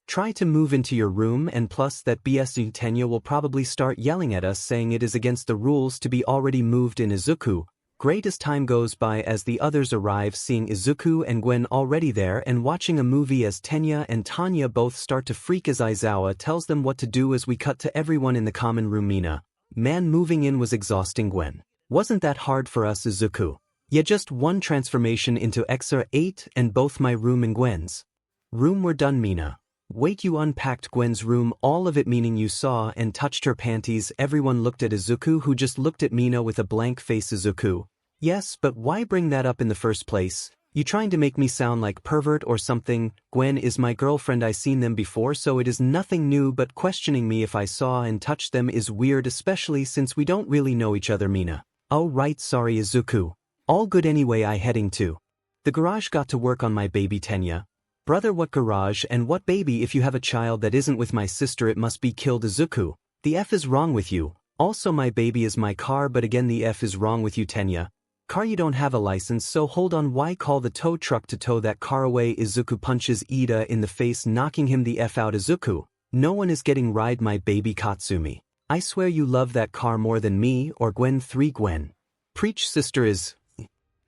A: try to move into your room, and plus that BS Tanya will probably start yelling at us saying it is against the rules to be already moved in. Izuku. Great. As time goes by as the others arrive, seeing Izuku and Gwen already there and watching a movie as Tenya and Tanya both start to freak as Aizawa tells them what to do. As we cut to everyone in the common room. Mina. Man, moving in was exhausting. Gwen. Wasn't that hard for us, Izuku? Yeah, just one transformation into 𝗧𝗓8 and both my room and Gwen's room were done. Mina. Wait, you unpacked Gwen's room, all of it? Meaning you saw and touched her panties? Everyone looked at Izuku, who just looked at Mina with a blank face. Izuku. Yes, but why bring that up in the first place? You trying to make me sound like pervert or something? Gwen is my girlfriend. I seen them before, so it is nothing new, but questioning me if I saw and touched them is weird, especially since we don't really know each other. Mina. Oh right, sorry Izuku. All good anyway. I heading to the garage. Got to work on my baby. Tenya. Brother, what garage and what baby? If you have a child that isn't with my sister, it must be killed. Izuku. The F is wrong with you. Also my baby is my car, but again the F is wrong with you. Tenya. Car, you don't have a license, so hold on. Why call the tow truck to tow that car away? Izuku punches Ida in the face, knocking him the F out. Izuku. No one is getting ride my baby Katsumi. I swear you love that car more than me or Gwen. 3 Gwen. Preach, sister. Is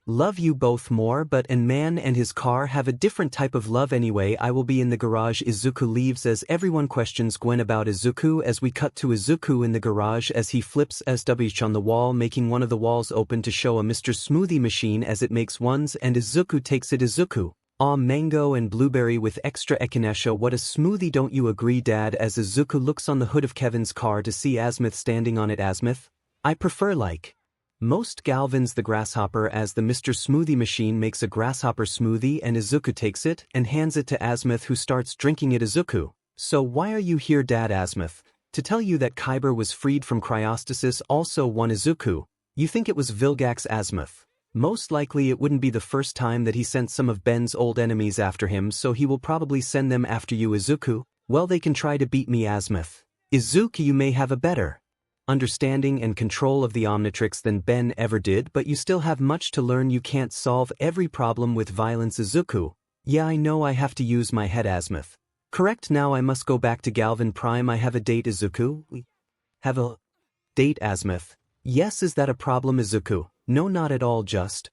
A: love you both more, but and man and his car have a different type of love anyway. I will be in the garage. Izuku leaves as everyone questions Gwen about Izuku. As we cut to Izuku in the garage as he flips 𝗧𝗵𝗏 on the wall, making one of the walls open to show a Mr. Smoothie machine as it makes ones, and Izuku takes it. Izuku. Aw, mango and blueberry with extra echinacea. What a smoothie, don't you agree, Dad? As Izuku looks on the hood of Kevin's car to see 𝗬𝗏 standing on it. 𝗬𝗏. I prefer like most Galvin's the grasshopper. As the Mr. Smoothie machine makes a grasshopper smoothie and Izuku takes it and hands it to 𝗬𝗏, who starts drinking it. Izuku. So why are you here, Dad? 𝗬𝗏. To tell you that Kyber was freed from cryostasis. Also 1 Izuku. You think it was Vilgax? 𝗬𝗏. Most likely it wouldn't be the first time that he sent some of Ben's old enemies after him, so he will probably send them after you. Izuku. Well, they can try to beat me. 𝗬𝗏. Izuku, you may have a better understanding and control of the Omnitrix than Ben ever did, but you still have much to learn. You can't solve every problem with violence. Izuku. Yeah, I know I have to use my head. 𝗬𝗏. Correct. Now I must go back to Galvin Prime. I have a date. Izuku. We have a date. 𝗬𝗏. Yes, is that a problem? Izuku. No, not at all, just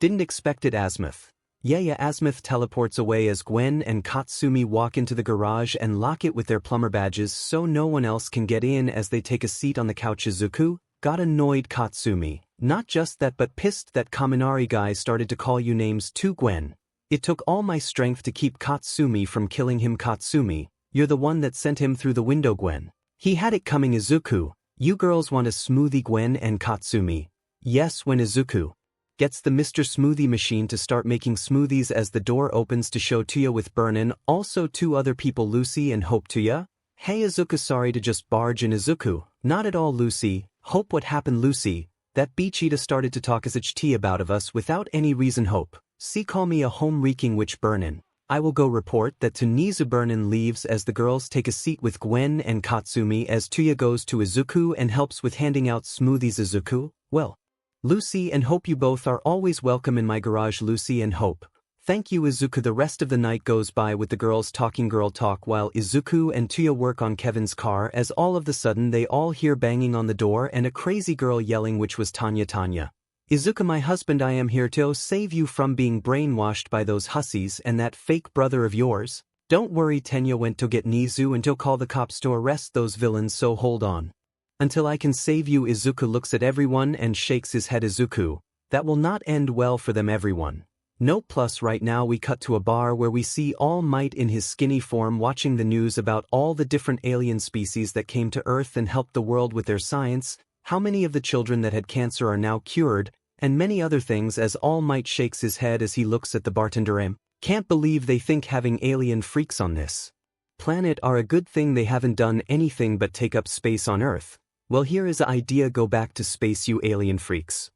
A: didn't expect it. 𝗬𝗏. Yeah, 𝗬𝗏 teleports away as Gwen and Katsumi walk into the garage and lock it with their plumber badges so no one else can get in. As they take a seat on the couch, Izuku got annoyed. Katsumi. Not just that, but pissed that Kaminari guy started to call you names too. Gwen. It took all my strength to keep Katsumi from killing him. Katsumi, you're the one that sent him through the window. Gwen. He had it coming. Izuku. You girls want a smoothie? Gwen and Katsumi. Yes, when Izuku gets the Mr. Smoothie machine to start making smoothies as the door opens to show 𝗬𝗧 with Burnin, also two other people Lucy and Hope. 𝗬𝗧, hey Izuku, sorry to just barge in. Izuku, not at all Lucy. Hope, what happened Lucy? That 𝗵𝗃𝗃 about to talk as ht about of us without any reason. Hope, see, call me a home reeking witch. Burnin, I will go report that to 𝗧𝗎. Burnin leaves as the girls take a seat with Gwen and Katsumi as 𝗬𝗧 goes to Izuku and helps with handing out smoothies. Izuku, well, Lucy and Hope, you both are always welcome in my garage. Lucy and Hope, thank you. Izuku. The rest of the night goes by with the girls talking girl talk while Izuku and 𝗬𝗧 work on Kevin's car as all of the sudden they all hear banging on the door and a crazy girl yelling, which was Tanya. Tanya. Izuku, my husband, I am here to save you from being brainwashed by those hussies and that fake brother of yours. Don't worry, Tanya went to get 𝗎𝗎 and to call the cops to arrest those villains, so hold on until I can save you. Izuku looks at everyone and shakes his head. Izuku, that will not end well for them. Everyone. No. Plus right now we cut to a bar where we see All Might in his skinny form watching the news about all the different alien species that came to Earth and helped the world with their science, how many of the children that had cancer are now cured, and many other things. As All Might shakes his head as he looks at the bartender. Can't believe they think having alien freaks on this planet are a good thing. They haven't done anything but take up space on Earth. Well, here is an idea, go back to space, you alien freaks.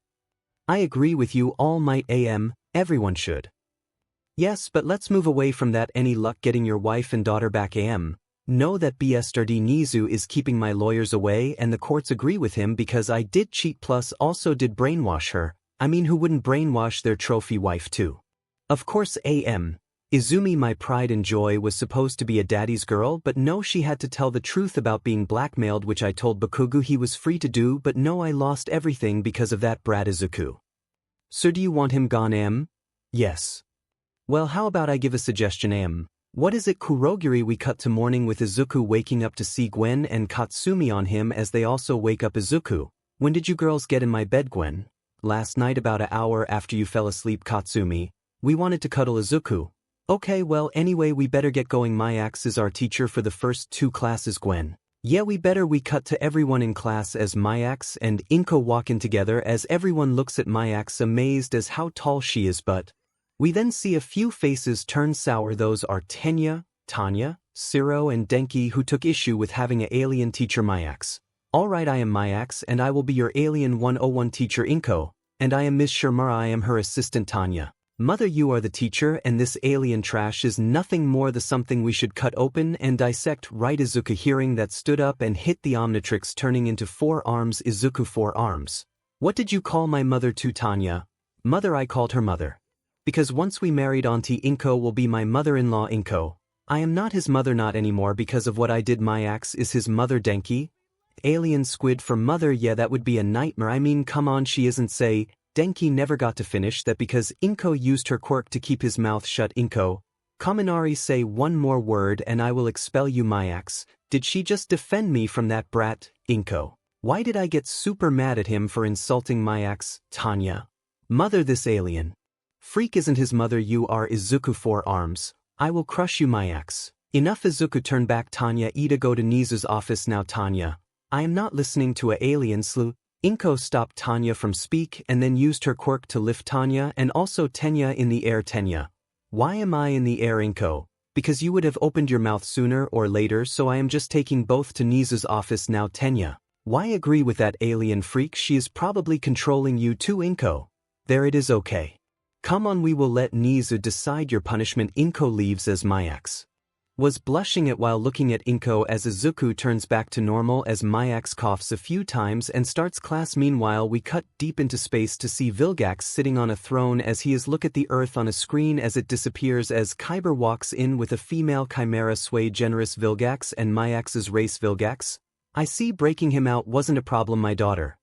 A: I agree with you, All Might. Everyone should. Yes, but let's move away from that. Any luck getting your wife and daughter back? Know that 𝗵𝗃𝗃 𝗎𝗎 is keeping my lawyers away and the courts agree with him because I did cheat plus also did brainwash her. I mean, who wouldn't brainwash their trophy wife too? Of course. Izumi, my pride and joy, was supposed to be a daddy's girl, but no, she had to tell the truth about being blackmailed, which I told Bakugo he was free to do, but no, I lost everything because of that brat Izuku. So do you want him gone? Yes. Well, how about I give a suggestion? What is it, Kurogiri? We cut to morning with Izuku waking up to see Gwen and Katsumi on him as they also wake up. Izuku, when did you girls get in my bed? Gwen, last night about an hour after you fell asleep. Katsumi, we wanted to cuddle. Izuku, okay, well anyway we better get going. myheroacademia is our teacher for the first 2 classes. Gwen, yeah, we better. We cut to everyone in class as myheroacademia and 𝗏𝗏 walk in together as everyone looks at myheroacademia amazed as how tall she is, but we then see a few faces turn sour. Those are Tenya, Tanya, Siro and Denki, who took issue with having an alien teacher. myheroacademia, alright, I am myheroacademia and I will be your alien 101 teacher. 𝗏𝗏, and I am Ms. 𝗓𝗏, I am her assistant. Tanya, mother, you are the teacher and this alien trash is nothing more than something we should cut open and dissect, right? Izuku, hearing that, stood up and hit the Omnitrix, turning into 4 arms. Izuku, 4 arms? What did you call my mother to? Tanya, mother, I called her mother because once we married, Auntie 𝗏𝗏 will be my mother-in-law. 𝗏𝗏, I am not his mother, not anymore because of what I did. myheroacademia is his mother. Denki, alien squid for mother, yeah, that would be a nightmare. I mean, come on, she isn't. Say, Denki never got to finish that because 𝗏𝗏 used her quirk to keep his mouth shut. 𝗏𝗏, Kaminari, say one more word and I will expel you. myheroacademia, did she just defend me from that brat? 𝗏𝗏, why did I get super mad at him for insulting myheroacademia? Tanya, mother, this alien freak isn't his mother. You are. Izuku, 4 arms, I will crush you. myheroacademia, enough. Izuku, turn back. Tanya, Ida, go to 𝗎𝗎's office now. Tanya, I am not listening to a alien slew. 𝗏𝗏 stopped Tanya from speak and then used her quirk to lift Tanya and also Tenya in the air. Tenya, why am I in the air? 𝗏𝗏, because you would have opened your mouth sooner or later, so I am just taking both to 𝗎𝗎's office now. Tenya, why agree with that alien freak? She is probably controlling you too. 𝗏𝗏, there it is. Okay, come on, we will let 𝗎𝗎 decide your punishment. 𝗏𝗏 leaves as myheroacademia was blushing at while looking at 𝗏𝗏 as Izuku turns back to normal as myheroacademia coughs a few times and starts class. Meanwhile, we cut deep into space to see Vilgax sitting on a throne as he is look at the Earth on a screen as it disappears as Kyber walks in with a female chimera sway generous Vilgax and myheroacademia's race. Vilgax, I see, breaking him out wasn't a problem. My daughter.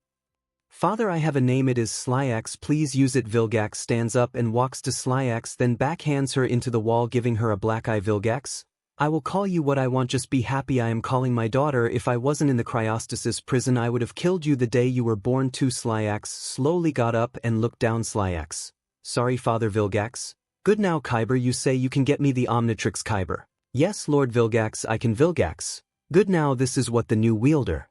A: Father, I have a name, it is Slyax, please use it. Vilgax stands up and walks to Slyax, then backhands her into the wall, giving her a black eye. Vilgax, I will call you what I want, just be happy. I am calling my daughter. If I wasn't in the cryostasis prison I would have killed you the day you were born too. Slyax slowly got up and looked down. Slyax, sorry Father. Vilgax, good now. Kyber, you say you can get me the Omnitrix? Kyber, yes Lord Vilgax, I can. Vilgax, good now. This is what the new wielder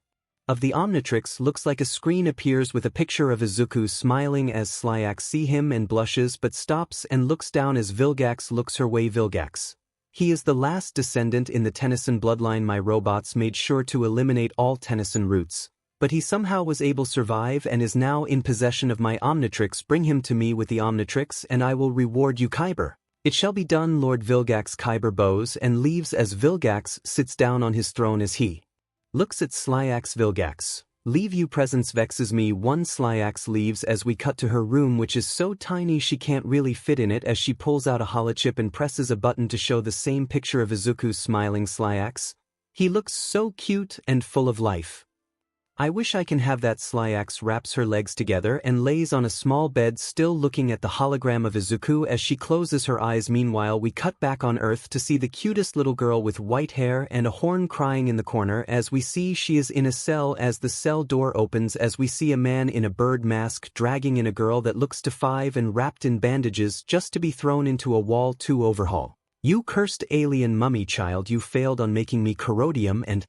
A: of the Omnitrix looks like a screen appears with a picture of Izuku smiling as 𝗧𝗏𝗧𝗏 see him and blushes but stops and looks down as 𝗲𝗏𝗧𝗏 looks her way 𝗲𝗏𝗧𝗏. He is the last descendant in the Tennyson bloodline. My robots made sure to eliminate all Tennyson roots. But he somehow was able to survive and is now in possession of my Omnitrix. Bring him to me with the Omnitrix and I will reward you 𝐒𝐵𝗏𝗏. It shall be done. Lord 𝗲𝗏𝗧𝗏 𝗏𝗏𝗏 bows and leaves as 𝗲𝗏𝗏𝗧 sits down on his throne as he looks at 𝗧𝗏𝗏𝗏𝗏𝗏𝗏𝗏 𝗏𝗏𝗏𝗏. Leave you presence vexes me. One 𝗧𝗏𝗏𝗏𝗏𝗏𝗏 leaves as we cut to her room, which is so tiny she can't really fit in it, as she pulls out a holochip and presses a button to show the same picture of Izuku smiling 𝗧𝗏𝗏𝗏𝗏𝗏. He looks so cute and full of life. I wish I can have that. 𝗧𝗏𝗏𝗏𝗏𝗏 wraps her legs together and lays on a small bed, still looking at the hologram of Izuku as she closes her eyes. Meanwhile, we cut back on Earth to see the cutest little girl with white hair and a horn crying in the corner, as we see she is in a cell. As the cell door opens, as we see a man in a bird mask dragging in a girl that looks to 5 and wrapped in bandages just to be thrown into a wall to overhaul. You cursed alien mummy child, you failed on making me 𝗂𝗫𝗓 and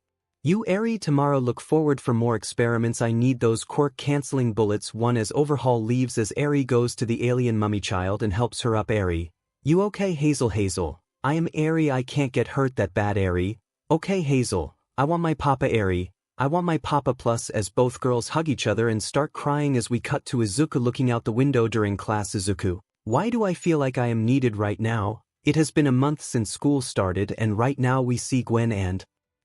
A: you 𝐒𝐻𝐢𝐽 tomorrow look forward for more experiments. I need those quirk-canceling bullets. One as overhaul leaves as 𝗬𝗏𝗏 goes to the alien mummy child and helps her up. 𝗬𝗏𝗏, you okay 𝗧𝗏𝗧𝗏? I am 𝗬𝗏𝗏, I can't get hurt that bad 𝗬𝗏𝗏. Okay 𝗧𝗏𝗏, I want my papa 𝗬𝗏𝗏, I want my papa. Plus as both girls hug each other and start crying as we cut to Izuku looking out the window during class. Izuku, why do I feel like I am needed right now? It has been a month since school started and right now we see Gwen and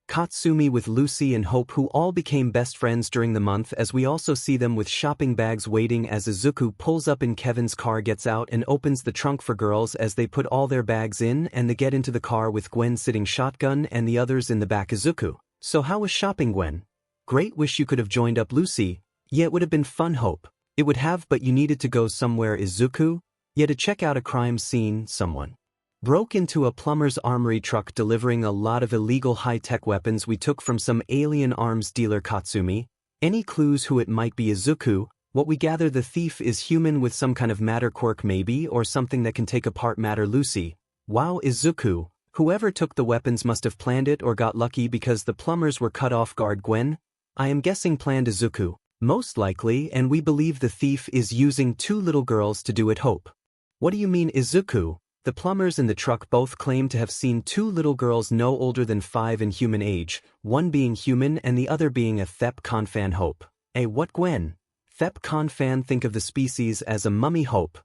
A: Katsumi with Lucy and Hope, who all became best friends during the month, as we also see them with shopping bags waiting as Izuku pulls up in Kevin's car, gets out and opens the trunk for girls as they put all their bags in and they get into the car with Gwen sitting shotgun and the others in the back. Izuku, so how was shopping, Gwen? Great, wish you could have joined up. Lucy, yeah, it would have been fun. Hope, it would have, but you needed to go somewhere. Izuku, yeah, to check out a crime scene. Someone broke into a plumber's armory truck delivering a lot of illegal high-tech weapons we took from some alien arms dealer. Katsumi, any clues who it might be? Izuku, what we gather, the thief is human with some kind of matter quirk maybe, or something that can take apart matter. Lucy, wow. Izuku, whoever took the weapons must have planned it or got lucky because the plumbers were cut off guard. Gwen, I am guessing planned. Izuku, most likely, and we believe the thief is using 2 little girls to do it. Hope, what do you mean? Izuku, the plumbers in the truck both claim to have seen 2 little girls no older than 5 in human age, one being human and the other being a 𝗕𝗏𝗏𝗏𝗏𝗏. Hope, what? Gwen, 𝗕𝗏𝗏𝗏𝗏𝗏, think of the species as a mummy. Hope,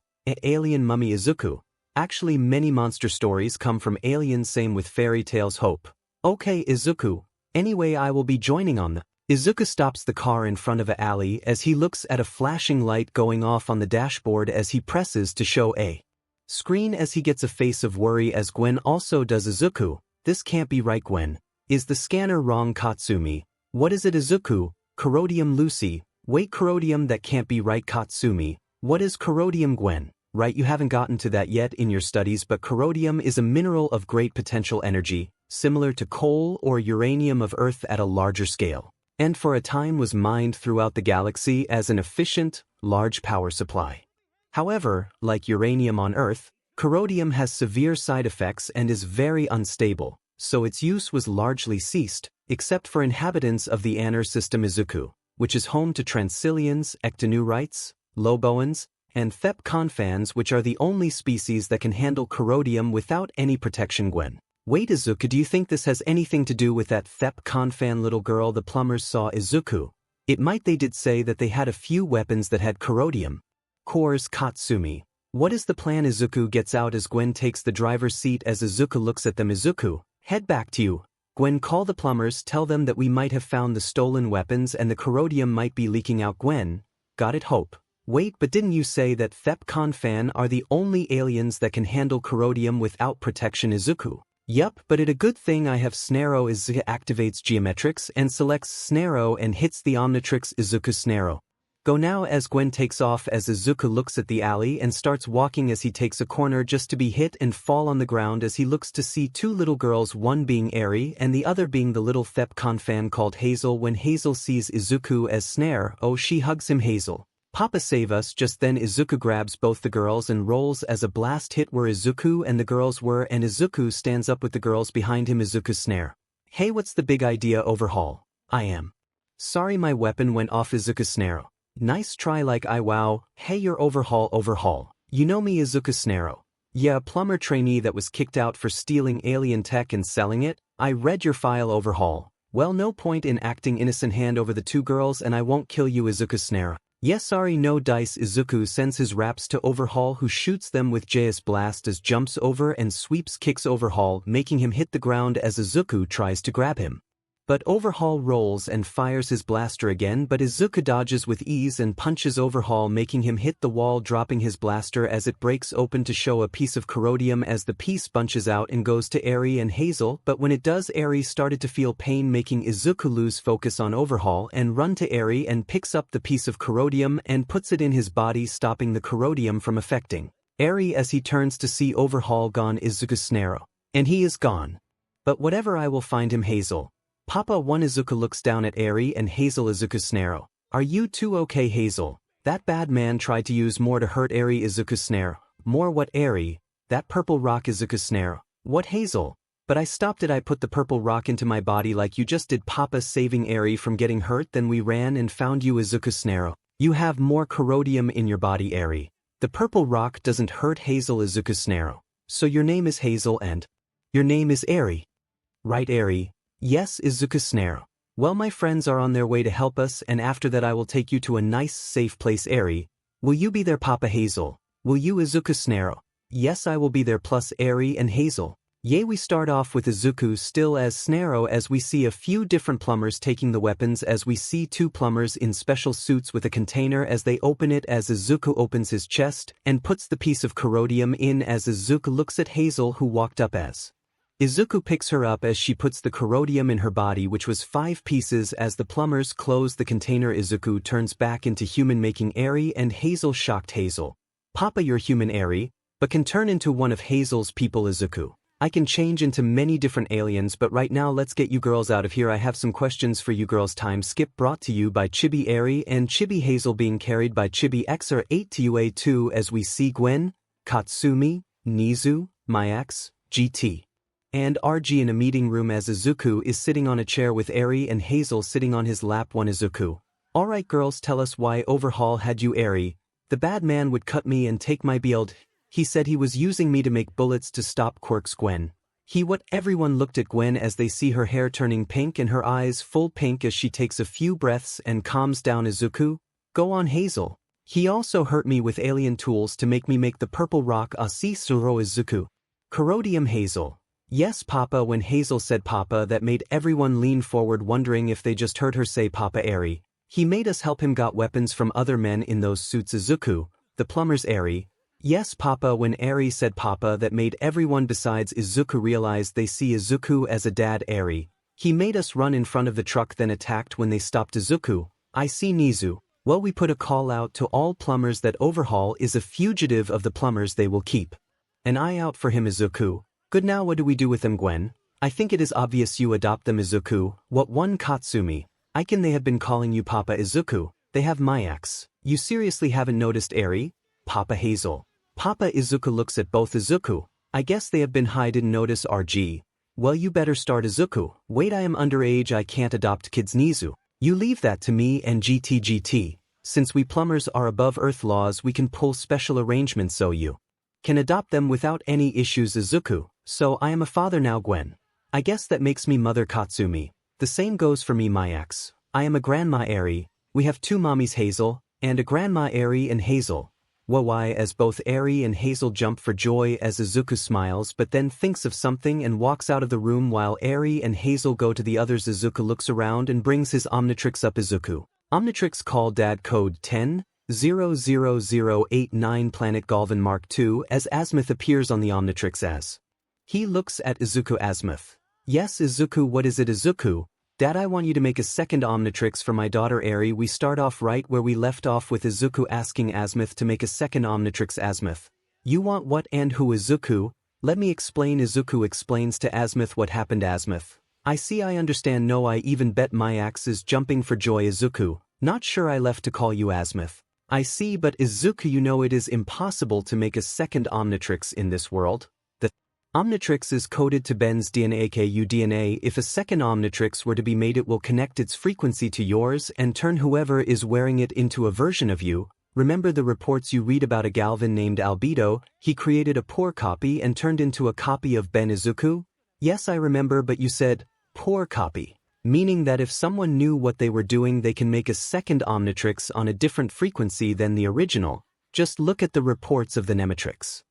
A: alien mummy. Izuku, actually many monster stories come from aliens, same with fairy tales. Hope, okay Izuku, anyway I will be joining on the. Izuku stops the car in front of an alley as he looks at a flashing light going off on the dashboard as he presses to show a screen as he gets a face of worry, as Gwen also does. Izuku, this can't be right. Gwen, is the scanner wrong? Katsumi, what is it? Izuku, 𝗂𝗫𝗓𝗏. Lucy, wait, 𝗂𝗫𝗓𝗏, that can't be right. Katsumi, what is 𝗂𝗫𝗓𝗏? Gwen, right, you haven't gotten to that yet in your studies, but 𝗂𝗫𝗓𝗏 is a mineral of great potential energy, similar to coal or uranium of Earth at a larger scale, and for a time was mined throughout the galaxy as an efficient, large power supply. However, like uranium on Earth, 𝗂𝗫𝗓𝗏 has severe side effects and is very unstable, so its use was largely ceased, except for inhabitants of the Anner system. Izuku, which is home to Transilians, Ectonurites, Loboans, and 𝗕𝗏𝗏𝗏𝗏𝗏s, which are the only species that can handle 𝗂𝗫𝗓𝗏 without any protection. Gwen, wait Izuku, do you think this has anything to do with that 𝗕𝗏𝗏𝗏𝗏𝗏 little girl the plumbers saw? Izuku, it might. They did say that they had a few weapons that had 𝗂𝗫𝗓𝗏 cores. Katsumi, what is the plan? Izuku gets out as Gwen takes the driver's seat as Izuku looks at them. Izuku, head back to you. Gwen, call the plumbers, tell them that we might have found the stolen weapons and the 𝗂𝗫𝗓𝗏 might be leaking out. Gwen, got it. Hope, wait, but didn't you say that 𝗕𝗏𝗏𝗏𝗏𝗏 are the only aliens that can handle 𝗂𝗫𝗓𝗏 without protection? Izuku, yup, but it a good thing I have 𝗧𝗏𝗏𝗏. Izuku activates Geometrix and selects 𝗧𝗏𝗏𝗏 and hits the Omnitrix. Izuku, 𝗧𝗏𝗏𝗏, go now. As Gwen takes off as Izuku looks at the alley and starts walking as he takes a corner just to be hit and fall on the ground as he looks to see 2 little girls, one being 𝗬𝗏𝗏𝗏𝗏 and the other being the little 𝗕𝗏𝗏𝗏𝗏𝗏 called 𝗧𝗏𝗏. When 𝗧𝗏𝗏 sees Izuku as 𝗧𝗏𝗏𝗏𝗏𝗏, she hugs him. 𝗧𝗏𝗏, Papa save us. Just then Izuku grabs both the girls and rolls as a blast hit where Izuku and the girls were, and Izuku stands up with the girls behind him. Izuku, 𝗧𝗏𝗏𝗏𝗏𝗏, hey, what's the big idea? Overhaul, I am Sorry my weapon went off 𝗧𝗂𝗧𝗏𝗏. Nice try like I wow, hey your overhaul. You know me 𝗧𝗂𝗧𝗏𝗏. Yeah, a plumber trainee that was kicked out for stealing alien tech and selling it? I read your file overhaul. Well no point in acting innocent, hand over the two girls and I won't kill you 𝗧𝗂𝗧𝗏𝗏. Yes sorry no dice. Izuku sends his raps to Overhaul who shoots them with JS Blast as jumps over and sweeps kicks Overhaul, making him hit the ground as Izuku tries to grab him. But Overhaul rolls and fires his blaster again, but Izuku dodges with ease and punches Overhaul, making him hit the wall, dropping his blaster as it breaks open to show a piece of corrodium as the piece bunches out and goes to Eri and Hazel, but when it does Eri started to feel pain, making Izuku lose focus on Overhaul and run to Eri and picks up the piece of corrodium and puts it in his body, stopping the corrodium from affecting Eri as he turns to see Overhaul gone 𝗧𝗂𝗧𝗏𝗏. And he is gone. But whatever, I will find him. Hazel. Papa 1 Izuku looks down at Eri and Hazel. 𝗧𝗂𝗧𝗏𝗏. Are you two okay Hazel? That bad man tried to use more to hurt Eri 𝗧𝗂𝗧𝗏𝗏. More what Eri? That purple rock 𝗧𝗂𝗧𝗏𝗏. What Hazel? But I stopped it. I put the purple rock into my body like you just did Papa, saving Eri from getting hurt. Then we ran and found you 𝗧𝗂𝗧𝗏𝗏. You have more corrodium in your body Eri. The purple rock doesn't hurt Hazel 𝗧𝗂𝗧𝗏𝗏. So your name is Hazel and your name is Eri. Right Eri? Yes 𝗧𝗂𝗧𝗏𝗏. Well my friends are on their way to help us and after that I will take you to a nice safe place Eri. Will you be there Papa? Hazel. Will you 𝗧𝗂𝗧𝗏𝗏? Yes I will be there plus Eri and Hazel. Yay, we start off with Izuku still as 𝗧𝗏𝗏 as we see a few different plumbers taking the weapons as we see two plumbers in special suits with a container as they open it as Izuku opens his chest and puts the piece of corrodium in as Izuku looks at Hazel who walked up as Izuku picks her up as she puts the corrodium in her body, which was 5 pieces. As the plumbers close the container, Izuku turns back into human, making Eri and Hazel shocked. Hazel. Papa, you're human Eri, but can turn into one of Hazel's people. Izuku. I can change into many different aliens, but right now let's get you girls out of here. I have some questions for you girls. Time skip brought to you by Chibi Eri and Chibi Hazel, being carried by Chibi 𝗧𝗏𝗏𝗏𝗏𝗏𝗏 as we see Gwen, Katsumi, Nizu, myheroacademia, GT. And RG in a meeting room as Izuku is sitting on a chair with Eri and Hazel sitting on his lap. 1 Izuku. Alright girls, tell us why Overhaul had you Eri. The bad man would cut me and take my build. He said he was using me to make bullets to stop quirks. Gwen. Everyone looked at Gwen as they see her hair turning pink and her eyes full pink as she takes a few breaths and calms down. Izuku. Go on Hazel. He also hurt me with alien tools to make me make the purple rock 𝗧𝗂𝗧𝗏𝗏𝗏. Izuku. Corrodium. Hazel. Yes Papa. When Hazel said Papa, that made everyone lean forward wondering if they just heard her say Papa. Eri. He made us help him, got weapons from other men in those suits. Izuku. The plumbers. Eri. Yes Papa. When Eri said Papa, that made everyone besides Izuku realize they see Izuku as a dad. Eri. He made us run in front of the truck then attacked when they stopped. Izuku. I see Nizu. Well, we put a call out to all plumbers that Overhaul is a fugitive of the plumbers. They will keep an eye out for him. Izuku. Good, now what do we do with them? Gwen. I think it is obvious you adopt them. Izuku. What? 1 Katsumi. They have been calling you Papa. Izuku. They have myheroacademia. You seriously haven't noticed Eri? Papa. Hazel. Papa. Izuku looks at both. Izuku. I guess they have been high, didn't notice. RG. Well, you better start. Izuku. Wait, I am underage, I can't adopt kids. Nizu. You leave that to me and GT. Since we plumbers are above earth laws, we can pull special arrangements so you can adopt them without any issues. Izuku. So I am a father now. Gwen. I guess that makes me mother. Katsumi. The same goes for me. myheroacademia. I am a grandma. Eri. We have 2 mommies. Hazel. And a grandma. Eri and Hazel. Why? As both Eri and Hazel jump for joy as Izuku smiles but then thinks of something and walks out of the room while Eri and Hazel go to the others. Izuku looks around and brings his Omnitrix up. Izuku. Omnitrix call dad code 10-00089 planet Galvan Mark II as 𝗬𝗲𝗏 appears on the Omnitrix as he looks at Izuku. 𝗬𝗲𝗏. Yes Izuku. What is it? Izuku. Dad, I want you to make a second Omnitrix for my daughter Eri. We start off right where we left off with Izuku asking 𝗬𝗲𝗏 to make a second Omnitrix. 𝗬𝗲𝗏. You want what and who? Izuku. Let me explain. Izuku explains to 𝗬𝗲𝗏 what happened. 𝗬𝗏𝗏. I see, I understand. No, I even bet myheroacademia is jumping for joy. Izuku. Not sure I left to call you 𝗬𝗏𝗏. I see, but Izuku, you know it is impossible to make a second Omnitrix in this world. The Omnitrix is coded to Ben's DNA aka DNA. If a second Omnitrix were to be made, it will connect its frequency to yours and turn whoever is wearing it into a version of you. Remember the reports you read about a Galvan named Albedo? He created a poor copy and turned into a copy of Ben Izuku? Yes, I remember, but you said, poor copy. Meaning that if someone knew what they were doing, they can make a second Omnitrix on a different frequency than the original. Just look at the reports of the Nemetrix.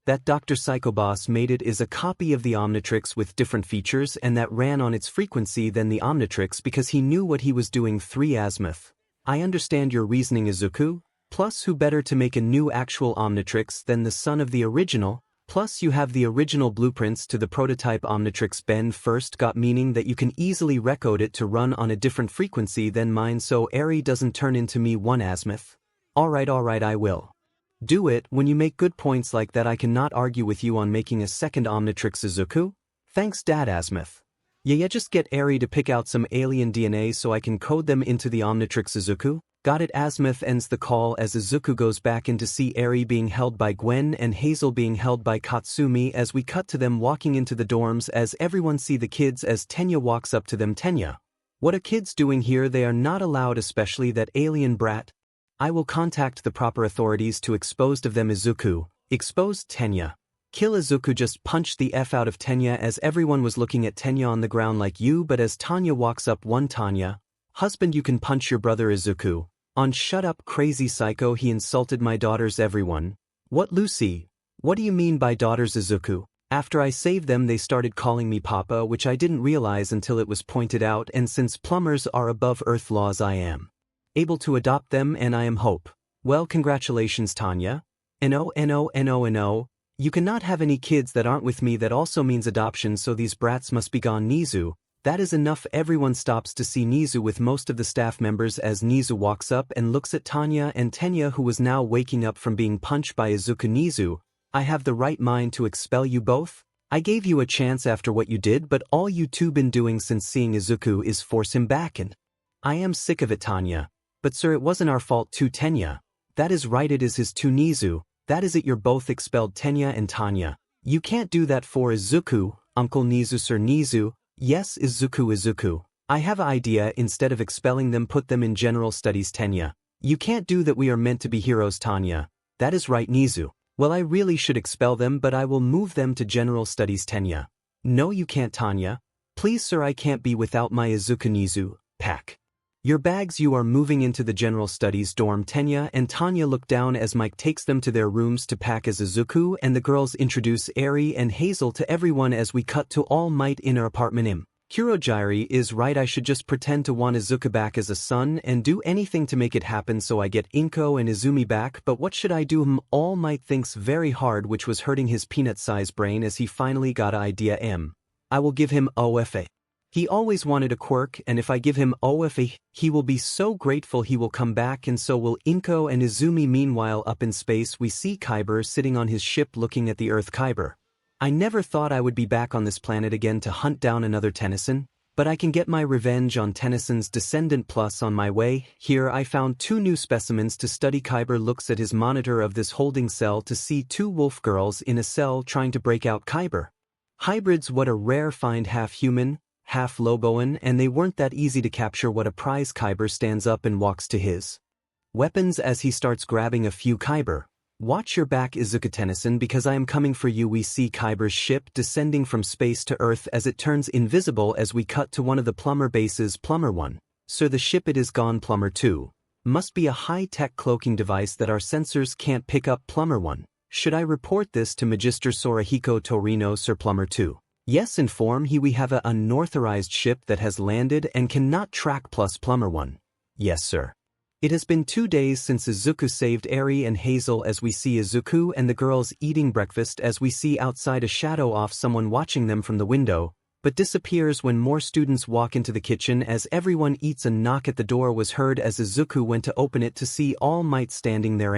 A: That Dr. Psychoboss made it is a copy of the Omnitrix with different features and that ran on its frequency than the Omnitrix because he knew what he was doing. 𝗧𝗵𝗲. I understand your reasoning, Izuku. Plus, who better to make a new actual Omnitrix than the son of the original? Plus, you have the original blueprints to the prototype Omnitrix Ben first got, meaning that you can easily recode it to run on a different frequency than mine, so Eri doesn't turn into me. 𝗏𝗵𝗲. Alright, I will. Do it. When you make good points like that, I cannot argue with you on making a second Omnitrix, Izuku. Thanks, Dad. 𝗧𝗵𝗲. Yeah, just get Eri to pick out some alien DNA so I can code them into the Omnitrix, Izuku. Got it. 𝗧𝗵𝗲 ends the call as Izuku goes back in to see Eri being held by Gwen and Hazel being held by Katsumi as we cut to them walking into the dorms as everyone see the kids as 𝗕𝗏 walks up to them. 𝗕𝗏. What are kids doing here? They are not allowed, especially that alien brat. I will contact the proper authorities to expose of them. Izuku. Exposed 𝗕𝗏. Kill Izuku. Just punched the F out of 𝗕𝗏 as everyone was looking at 𝗕𝗏 on the ground like you, but as Tanya walks up, one 𝗕𝗏. Husband, you can punch your brother. Izuku. On shut up, crazy psycho, he insulted my daughters. Everyone. What, Lucy? What do you mean by daughters, Izuku? After I saved them they started calling me Papa, which I didn't realize until it was pointed out, and since plumbers are above earth laws I am able to adopt them and I am hope. Well, congratulations, Tanya. No. You cannot have any kids that aren't with me. That also means adoption, so these brats must be gone. Nizu. That is enough. Everyone stops to see Nizu with most of the staff members as Nizu walks up and looks at Tanya and 𝗕𝗏, who was now waking up from being punched by Izuku. Nizu, I have the right mind to expel you both? I gave you a chance after what you did, but all you two been doing since seeing Izuku is force him back, and I am sick of it. Tanya. But sir, it wasn't our fault too. 𝗕𝗏. That is right, it is his too. Nizu. That is it, you're both expelled. 𝗕𝗏 and Tanya. You can't do that for Izuku, Uncle Nizu. Sir Nizu. Yes, Izuku. I have an idea. Instead of expelling them, put them in general studies. 𝗕𝗏. You can't do that, we are meant to be heroes. Tanya. That is right, Nizu. Well, I really should expel them, but I will move them to general studies. 𝗕𝗏. No, you can't, Tanya. Please sir, I can't be without my Izuku. Nizu. Pack your bags, you are moving into the general studies dorm. 𝗕𝗏 and Tanya look down as Mike takes them to their rooms to pack as Izuku, and the girls introduce Eri and Hazel to everyone as we cut to All Might in her apartment. Kurogiri is right, I should just pretend to want Izuku back as a son and do anything to make it happen so I get Inko and Izumi back, but what should I do? All Might thinks very hard, which was hurting his peanut-sized brain as he finally got an idea. I will give him 𝗏𝗧. He always wanted a quirk, and if I give him 𝗏𝗧, he will be so grateful he will come back, and so will Inko and Izumi. Meanwhile, up in space we see 𝐒𝐁𝗵𝗏 sitting on his ship looking at the Earth. 𝐒𝐁𝗵𝗏. I never thought I would be back on this planet again to hunt down another Tennyson, but I can get my revenge on Tennyson's descendant. Plus on my way here I found two new specimens to study. 𝗒𝐁𝗵𝗏 looks at his monitor of this holding cell to see two wolf girls in a cell trying to break out. 𝗒𝐁𝗵𝗏. Hybrids, what a rare find, half human, half Loboan, and they weren't that easy to capture. What a prize. 𝗒𝐁𝗵𝗏 stands up and walks to his weapons as he starts grabbing a few. 𝗒𝐁𝗵𝗏. Watch your back, Izuku Tennyson, because I am coming for you. We see 𝗒𝐁𝗵𝗏's ship descending from space to Earth as it turns invisible as we cut to one of the plumber bases. Plumber 1. Sir, the ship, it is gone. Plumber 2. Must be a high-tech cloaking device that our sensors can't pick up. Plumber 1. Should I report this to Magister Sorahiko Torino? Sir. Plumber 2. Yes, inform he we have an unauthorized ship that has landed and cannot track. Plus Plumber 1. Yes, sir. It has been 2 days since Izuku saved Eri and Hazel as we see Izuku and the girls eating breakfast as we see outside a shadow off someone watching them from the window, but disappears when more students walk into the kitchen as everyone eats. A knock at the door was heard as Izuku went to open it to see All Might standing there.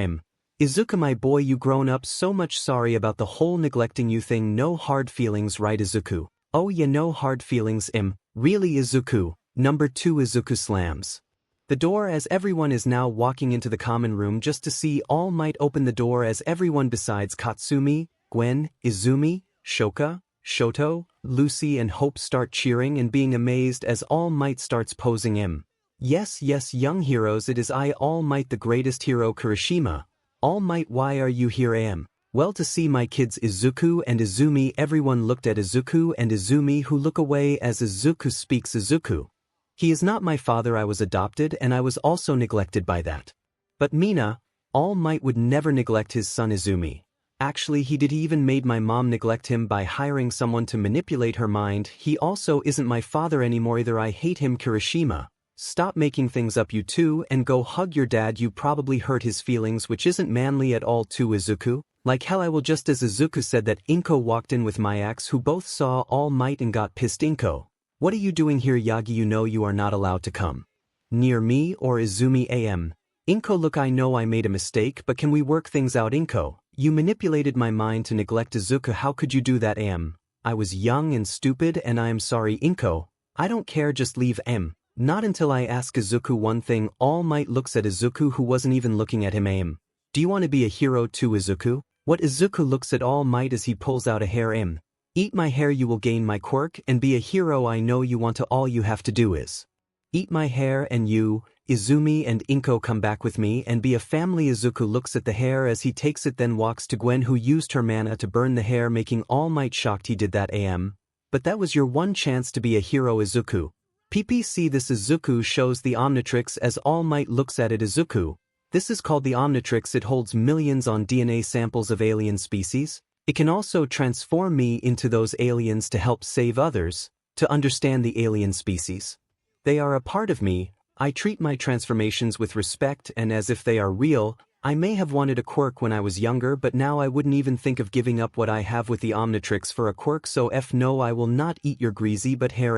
A: Izuku, my boy, you grown up so much. Sorry about the whole neglecting you thing. No hard feelings, right, Izuku? Oh yeah, no hard feelings. Really, Izuku? Number 2. Izuku slams the door as everyone is now walking into the common room just to see All Might open the door as everyone besides Katsumi, Gwen, Izumi, Shouka, Shoto, Lucy and Hope start cheering and being amazed as All Might starts posing him. Yes, young heroes, it is I, All Might, the greatest hero Kirishima. All Might, why are you here? Am. Well, to see my kids Izuku and Izumi. Everyone looked at Izuku and Izumi, who look away as Izuku speaks. Izuku. He is not my father, I was adopted and I was also neglected by that. But Mina, All Might would never neglect his son Izumi. Actually he even made my mom neglect him by hiring someone to manipulate her mind. He also isn't my father anymore either. I hate him. Kirishima. Stop making things up, you two, and go hug your dad. You probably hurt his feelings, which isn't manly at all. To Izuku. Like hell I will. Just as Izuku said that, Inko walked in with myheroacademia, who both saw All Might and got pissed. Inko. What are you doing here? Yagi, you know you are not allowed to come near me or Izumi. Am. Inko, look, I know I made a mistake, but can we work things out? Inko. You manipulated my mind to neglect Izuku. How could you do that? Am. I was young and stupid and I am sorry. Inko. I don't care, just leave. Am. Not until I ask Izuku one thing. All Might looks at Izuku, who wasn't even looking at him. Am. Do you want to be a hero too, Izuku? What? Izuku looks at All Might as he pulls out a hair. Am. Eat my hair, you will gain my quirk and be a hero. I know you want to. All you have to do is eat my hair and you, Izumi and Inko, come back with me and be a family. Izuku looks at the hair as he takes it, then walks to Gwen, who used her mana to burn the hair, making All Might shocked. He did that. Am. But that was your one chance to be a hero, Izuku. PPC. This Izuku shows the Omnitrix as All Might looks at it. Izuku. This is called the Omnitrix. It holds millions on DNA samples of alien species. It can also transform me into those aliens to help save others, to understand the alien species. They are a part of me. I treat my transformations with respect and as if they are real. I may have wanted a quirk when I was younger, but now I wouldn't even think of giving up what I have with the Omnitrix for a quirk. So no, I will not eat your greasy but hair.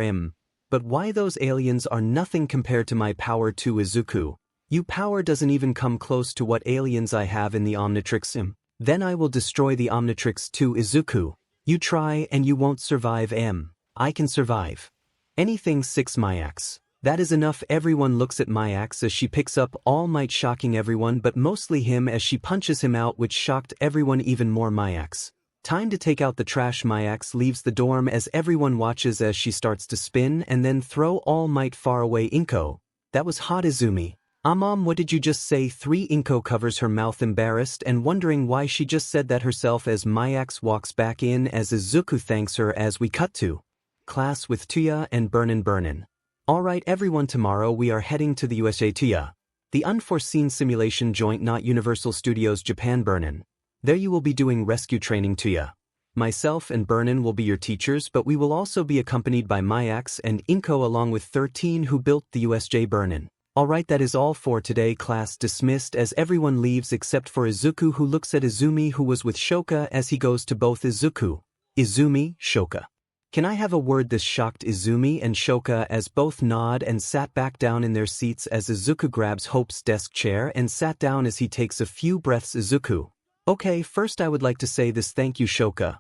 A: But why? Those aliens are nothing compared to my power. To Izuku. Your power doesn't even come close to what aliens I have in the Omnitrix. Then I will destroy the Omnitrix. To Izuku. You try and you won't survive. I can survive anything. 6 myheroacademia. That is enough. Everyone looks at myheroacademia as she picks up All Might, shocking everyone but mostly him as she punches him out, which shocked everyone even more. Myheroacademia. Time to take out the trash. Myheroacademia leaves the dorm as everyone watches as she starts to spin and then throw All Might far away. Inko. That was hot. Izumi. Mom, what did you just say? 3 Inko covers her mouth, embarrassed and wondering why she just said that herself, as myheroacademia walks back in as Izuku thanks her. As we cut to class with Tuya and Burnin. Alright everyone, tomorrow we are heading to the USA. Tuya. The unforeseen simulation joint, not Universal Studios Japan. Burnin. There you will be doing rescue training. Tuya. Myself and Burnin will be your teachers, but we will also be accompanied by myheroacademia and Inko along with 13 who built the USJ. Burnin. Alright, that is all for today. Class dismissed as everyone leaves except for Izuku, who looks at Izumi, who was with Shouka, as he goes to both Izuku, Izumi, Shouka. Can I have a word? This shocked Izumi and Shouka as both nod and sat back down in their seats as Izuku grabs Hope's desk chair and sat down as he takes a few breaths. Izuku. Okay, first I would like to say this, thank you Shouka.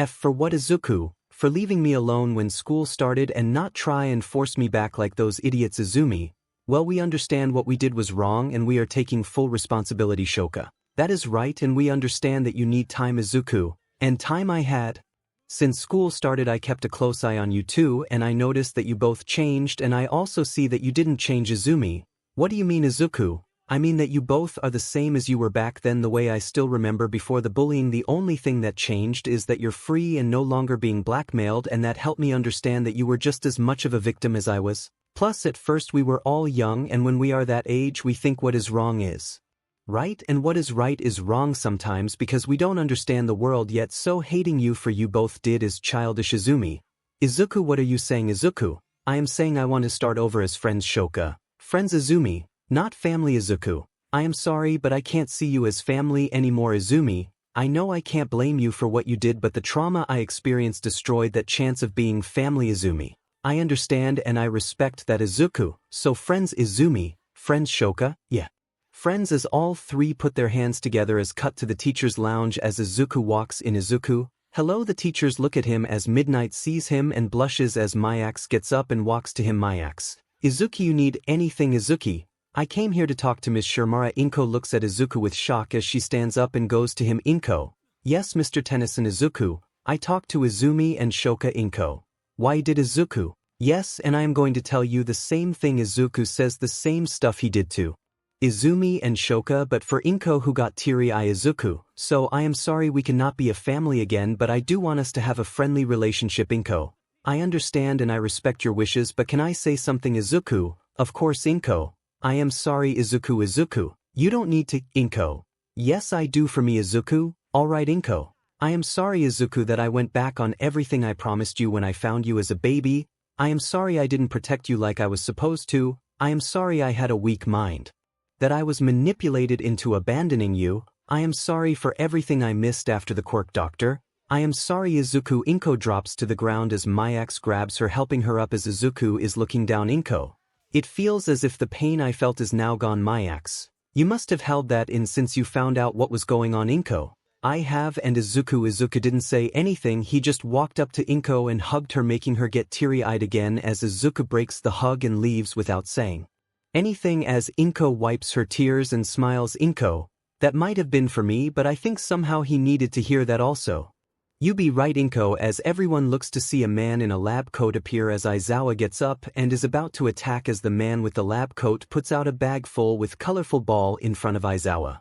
A: For what? Izuku. For leaving me alone when school started and not try and force me back like those idiots. Izumi. Well, we understand what we did was wrong and we are taking full responsibility. Shouka. That is right, and we understand that you need time. Izuku. And time I had. Since school started I kept a close eye on you too, and I noticed that you both changed, and I also see that you didn't change. Izumi. What do you mean? Izuku. I mean that you both are the same as you were back then, the way I still remember before the bullying. The only thing that changed is that you're free and no longer being blackmailed, and that helped me understand that you were just as much of a victim as I was. Plus at first we were all young, and when we are that age we think what is wrong is right and what is right is wrong sometimes because we don't understand the world yet, so hating you for you both did is childish. Izumi. Izuku. What are you saying? Izuku. I am saying I want to start over as friends. Shouka. Friends. Izumi. Not family. Izuku. I am sorry but I can't see you as family anymore. Izumi. I know I can't blame you for what you did, but the trauma I experienced destroyed that chance of being family. Izumi. I understand and I respect that. Izuku. So friends. Izumi. Friends. Shouka. Yeah. Friends. As all 3 put their hands together as cut to the teacher's lounge as Izuku walks in. Izuku. Hello. The teachers look at him as Midnight sees him and blushes as myheroacademia gets up and walks to him. Myheroacademia. Izuki. You need anything? Izuki. I came here to talk to Miss 𝗓𝗏. Inko looks at Izuku with shock as she stands up and goes to him. Inko. Yes, Mr. Tennyson. Izuku. I talked to 𝗧𝗵𝗲 and 𝗧𝗂𝗧𝗵𝗲. Why did Izuku? Yes, and I am going to tell you the same thing. Izuku says the same stuff he did to 𝗧𝗵𝗲 and 𝗧𝗂𝗧, but for 𝐭 who got teary-eye Izuku. So I am sorry we cannot be a family again, but I do want us to have a friendly relationship. 𝗏𝗏. I understand and I respect your wishes, but can I say something? Izuku. Of course 𝗏𝗏. I am sorry Izuku. You don't need to, 𝗏𝗏. Yes I do for me Izuku. Alright 𝗏𝗏. I am sorry Izuku that I went back on everything I promised you when I found you as a baby. I am sorry I didn't protect you like I was supposed to. I am sorry I had a weak mind. That I was manipulated into abandoning you. I am sorry for everything I missed after the quirk doctor. I am sorry Izuku. 𝗏𝗏 drops to the ground as myheroacademia grabs her, helping her up as Izuku is looking down. 𝗏𝗏. It feels as if the pain I felt is now gone. myheroacademia. You must have held that in since you found out what was going on. 𝗏𝗏. I have, and Izuku didn't say anything. He just walked up to 𝗏𝗏 and hugged her, making her get teary-eyed again as Izuku breaks the hug and leaves without saying anything as 𝗏𝗏 wipes her tears and smiles. 𝗏𝗏. That might have been for me, but I think somehow he needed to hear that also. You be right 𝗏𝗏. As everyone looks to see a man in a lab coat appear as Aizawa gets up and is about to attack as the man with the lab coat puts out a bag full with colorful ball in front of Aizawa.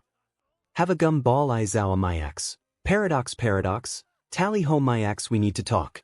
A: Have a gum ball Aizawa. myheroacademia. Paradox. Tally ho myheroacademia, we need to talk.